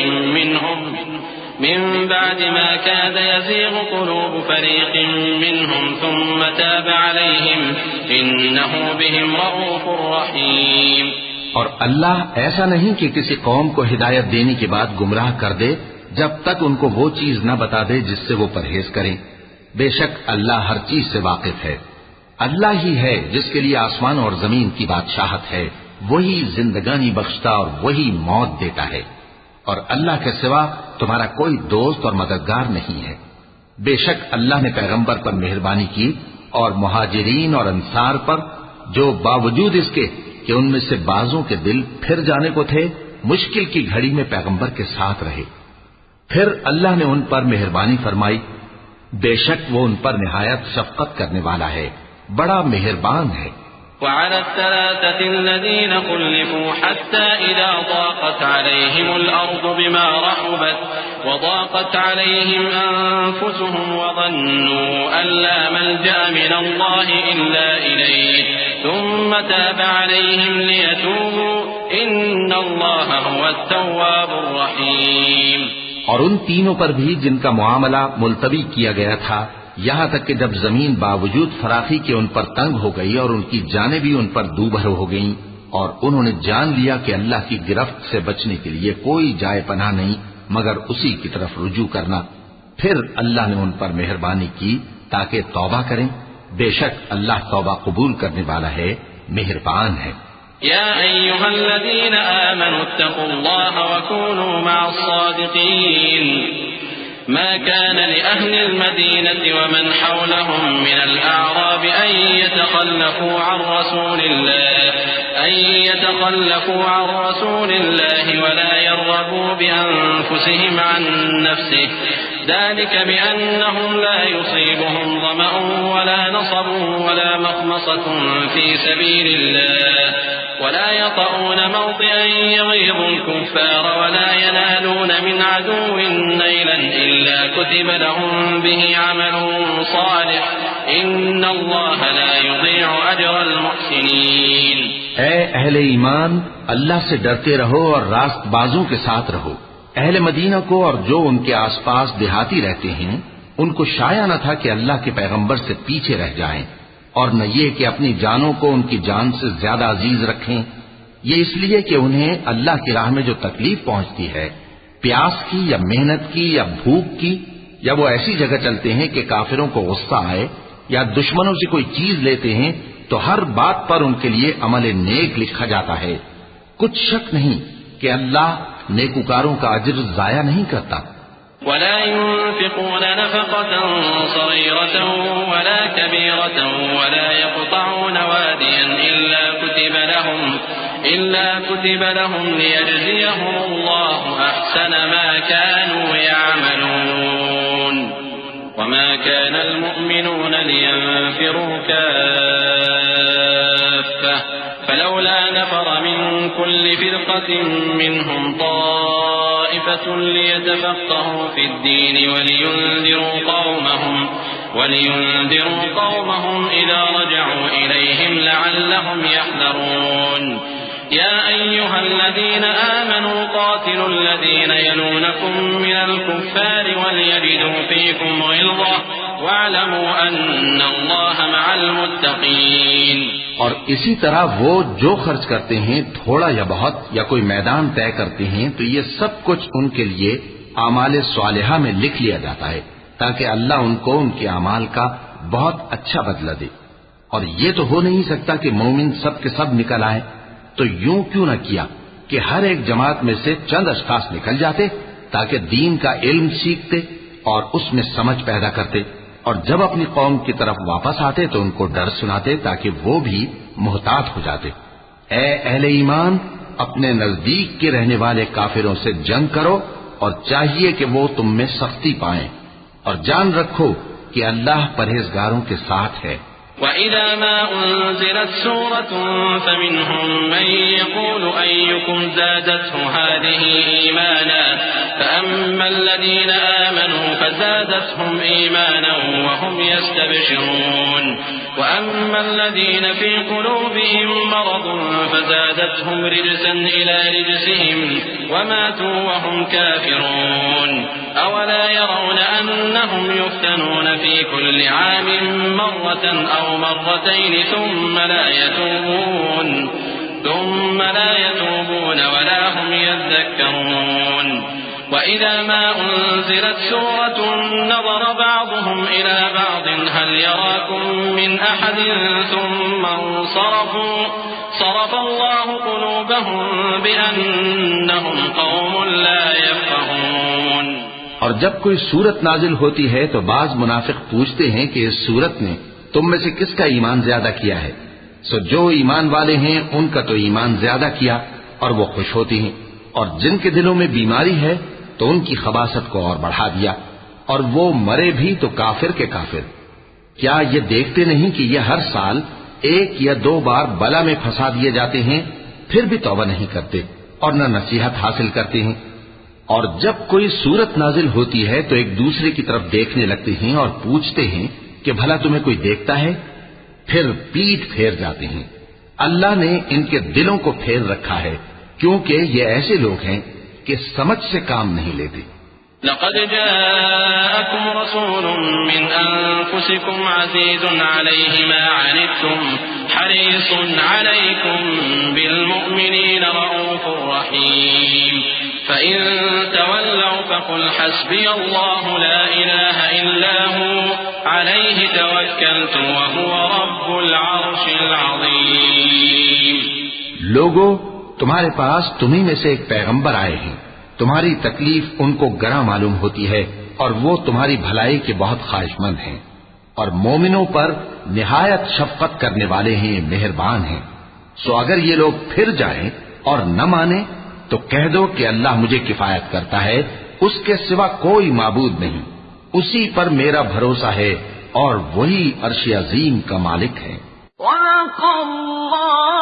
منهم ثم تاب عليهم إنه بهم رؤوف رحيم۔ اور اللہ ایسا نہیں کہ کسی قوم کو ہدایت دینے کے بعد گمراہ کر دے جب تک ان کو وہ چیز نہ بتا دے جس سے وہ پرہیز کریں۔ بے شک اللہ ہر چیز سے واقف ہے۔ اللہ ہی ہے جس کے لیے آسمان اور زمین کی بادشاہت ہے، وہی زندگانی بخشتا اور وہی موت دیتا ہے، اور اللہ کے سوا تمہارا کوئی دوست اور مددگار نہیں ہے۔ بے شک اللہ نے پیغمبر پر مہربانی کی اور مہاجرین اور انصار پر، جو باوجود اس کے کہ ان میں سے بعضوں کے دل پھر جانے کو تھے، مشکل کی گھڑی میں پیغمبر کے ساتھ رہے۔ پھر اللہ نے ان پر مہربانی فرمائی، بے شک وہ ان پر نہایت شفقت کرنے والا ہے، بڑا مہربان ہے۔ وعلى الثلاثة الذين خلفوا حتى إذا ضاقت عليهم الأرض بما رحبت وضاقت عليهم أنفسهم وظنوا أن لا ملجأ من الله إلا إليه ثم تاب عليهم ليتوبوا إن الله هو التواب الرحيم۔ اور ان تینوں پر بھی جن کا معاملہ ملتوی کیا گیا تھا، یہاں تک کہ جب زمین باوجود فراخی کے ان پر تنگ ہو گئی اور ان کی جانیں بھی ان پر دوبھر ہو گئیں، اور انہوں نے جان لیا کہ اللہ کی گرفت سے بچنے کے لیے کوئی جائے پناہ نہیں مگر اسی کی طرف رجوع کرنا، پھر اللہ نے ان پر مہربانی کی تاکہ توبہ کریں۔ بے شک اللہ توبہ قبول کرنے والا ہے، مہربان ہے۔ يا أيها الذين آمنوا اتقوا الله وكونوا مع الصادقين ما كان لأهل المدينة ومن حولهم من الأعراب أن يتخلفوا عن رسول الله ولا يرغبوا بأنفسهم عن نفسه ذلك بأنهم لا يصيبهم ظمأ ولا نصب ولا مخمصة في سبيل الله ولا يطؤون موطئا يغيظ الكفار ولا ينالون من عدو نيلا إلا كتب لهم به عمل صالح إن الله لا يضيع أجر المحسنين۔ اے اہل ایمان، اللہ سے ڈرتے رہو اور راست بازوں کے ساتھ رہو۔ اہل مدینہ کو اور جو ان کے آس پاس دیہاتی رہتے ہیں ان کو شایع نہ تھا کہ اللہ کے پیغمبر سے پیچھے رہ جائیں، اور نہ یہ کہ اپنی جانوں کو ان کی جان سے زیادہ عزیز رکھیں، یہ اس لیے کہ انہیں اللہ کی راہ میں جو تکلیف پہنچتی ہے، پیاس کی یا محنت کی یا بھوک کی، یا وہ ایسی جگہ چلتے ہیں کہ کافروں کو غصہ آئے یا دشمنوں سے کوئی چیز لیتے ہیں تو ہر بات پر ان کے لیے عمل نیک لکھا جاتا ہے۔ کچھ شک نہیں کہ اللہ نیکوکاروں کا اجر ضائع نہیں کرتا۔ ولا ينفقون نفقة صغيرة ولا كبيرة ولا يقطعون واديا إلا كتب لهم ليجزيهم الله أحسن ما كانوا يعملون وما كان المؤمنون لينفروا كافة فلولا نفر من كل فرقة منهم طائفة ليتفقهوا في الدين ولينذروا قومهم إذا رجعوا إليهم لعلهم يحذرون يا أيها الذين آمنوا قاتلوا الذين يلونكم من الكفار وليجدوا فيكم غلظة واعلموا أن الله مع المتقين۔ اور اسی طرح وہ جو خرچ کرتے ہیں تھوڑا یا بہت یا کوئی میدان طے کرتے ہیں تو یہ سب کچھ ان کے لیے اعمال صالحہ میں لکھ لیا جاتا ہے تاکہ اللہ ان کو ان کے اعمال کا بہت اچھا بدلہ دے۔ اور یہ تو ہو نہیں سکتا کہ مومن سب کے سب نکل آئے، تو یوں کیوں نہ کیا کہ ہر ایک جماعت میں سے چند اشخاص نکل جاتے تاکہ دین کا علم سیکھتے اور اس میں سمجھ پیدا کرتے، اور جب اپنی قوم کی طرف واپس آتے تو ان کو ڈر سناتے تاکہ وہ بھی محتاط ہو جاتے۔ اے اہل ایمان، اپنے نزدیک کے رہنے والے کافروں سے جنگ کرو اور چاہیے کہ وہ تم میں سختی پائیں، اور جان رکھو کہ اللہ پرہیزگاروں کے ساتھ ہے۔ وَإِذَا مَا أُنزِلَتْ سُورَةٌ فَمِنْهُمْ مَن يَقُولُ أَيُّكُمْ زَادَتْهُ هَٰذِهِ إِيمَانًا فَأَمَّا الَّذِينَ آمَنُوا فَزَادَتْهُمْ إِيمَانًا وَهُمْ يَسْتَبْشِرُونَ وَأَمَّا الَّذِينَ فِي قُلُوبِهِم مَّرَضٌ فَزَادَتْهُمْ رِجْسًا إِلَىٰ رِجْسِهِمْ وَمَاتُوا وَهُمْ كَافِرُونَ أَوَلَا يَرَوْنَ أَنَّهُمْ يُفْتَنُونَ فِي كُلِّ عَامٍ مرة أو مرتين ثم لا يتوبون ولا هم يذكرون وإذا ما أنزلت سورة نظر بعضهم إلى بعض هل يراكم من أحد ثم انصرفوا صرف الله قلوبهم بأنهم قوم لا يفقهون۔ اور جب کوئی سورت نازل ہوتی ہے تو بعض منافق پوچھتے ہیں کہ اس سورت نے تم میں سے کس کا ایمان زیادہ کیا ہے؟ سو جو ایمان والے ہیں ان کا تو ایمان زیادہ کیا اور وہ خوش ہوتی ہیں، اور جن کے دلوں میں بیماری ہے تو ان کی خباثت کو اور بڑھا دیا، اور وہ مرے بھی تو کافر کے کافر۔ کیا یہ دیکھتے نہیں کہ یہ ہر سال ایک یا دو بار بلا میں پھنسا دیے جاتے ہیں، پھر بھی توبہ نہیں کرتے اور نہ نصیحت حاصل کرتے ہیں؟ اور جب کوئی سورت نازل ہوتی ہے تو ایک دوسرے کی طرف دیکھنے لگتے ہیں اور پوچھتے ہیں کہ بھلا تمہیں کوئی دیکھتا ہے؟ پھر پیٹ پھیر جاتے ہیں۔ اللہ نے ان کے دلوں کو پھیر رکھا ہے کیونکہ یہ ایسے لوگ ہیں کہ سمجھ سے کام نہیں لیتے۔ لقد جاءكم رسول من أنفسكم عزيز عليه ما عنتم حريص عليكم بالمؤمنين رؤوف رحيم فإن تولوا فقل حسبي الله لا إله إلا هو عليه توكلت وهو رب العرش العظيم۔ لوگو، تمہارے پاس تمہیں میں سے ایک پیغمبر آئے ہیں، تمہاری تکلیف ان کو گراں معلوم ہوتی ہے اور وہ تمہاری بھلائی کے بہت خواہش مند ہیں، اور مومنوں پر نہایت شفقت کرنے والے ہیں، مہربان ہیں۔ سو اگر یہ لوگ پھر جائیں اور نہ مانیں تو کہہ دو کہ اللہ مجھے کفایت کرتا ہے، اس کے سوا کوئی معبود نہیں، اسی پر میرا بھروسہ ہے اور وہی عرش عظیم کا مالک ہے۔ وَلَقَ اللَّهُ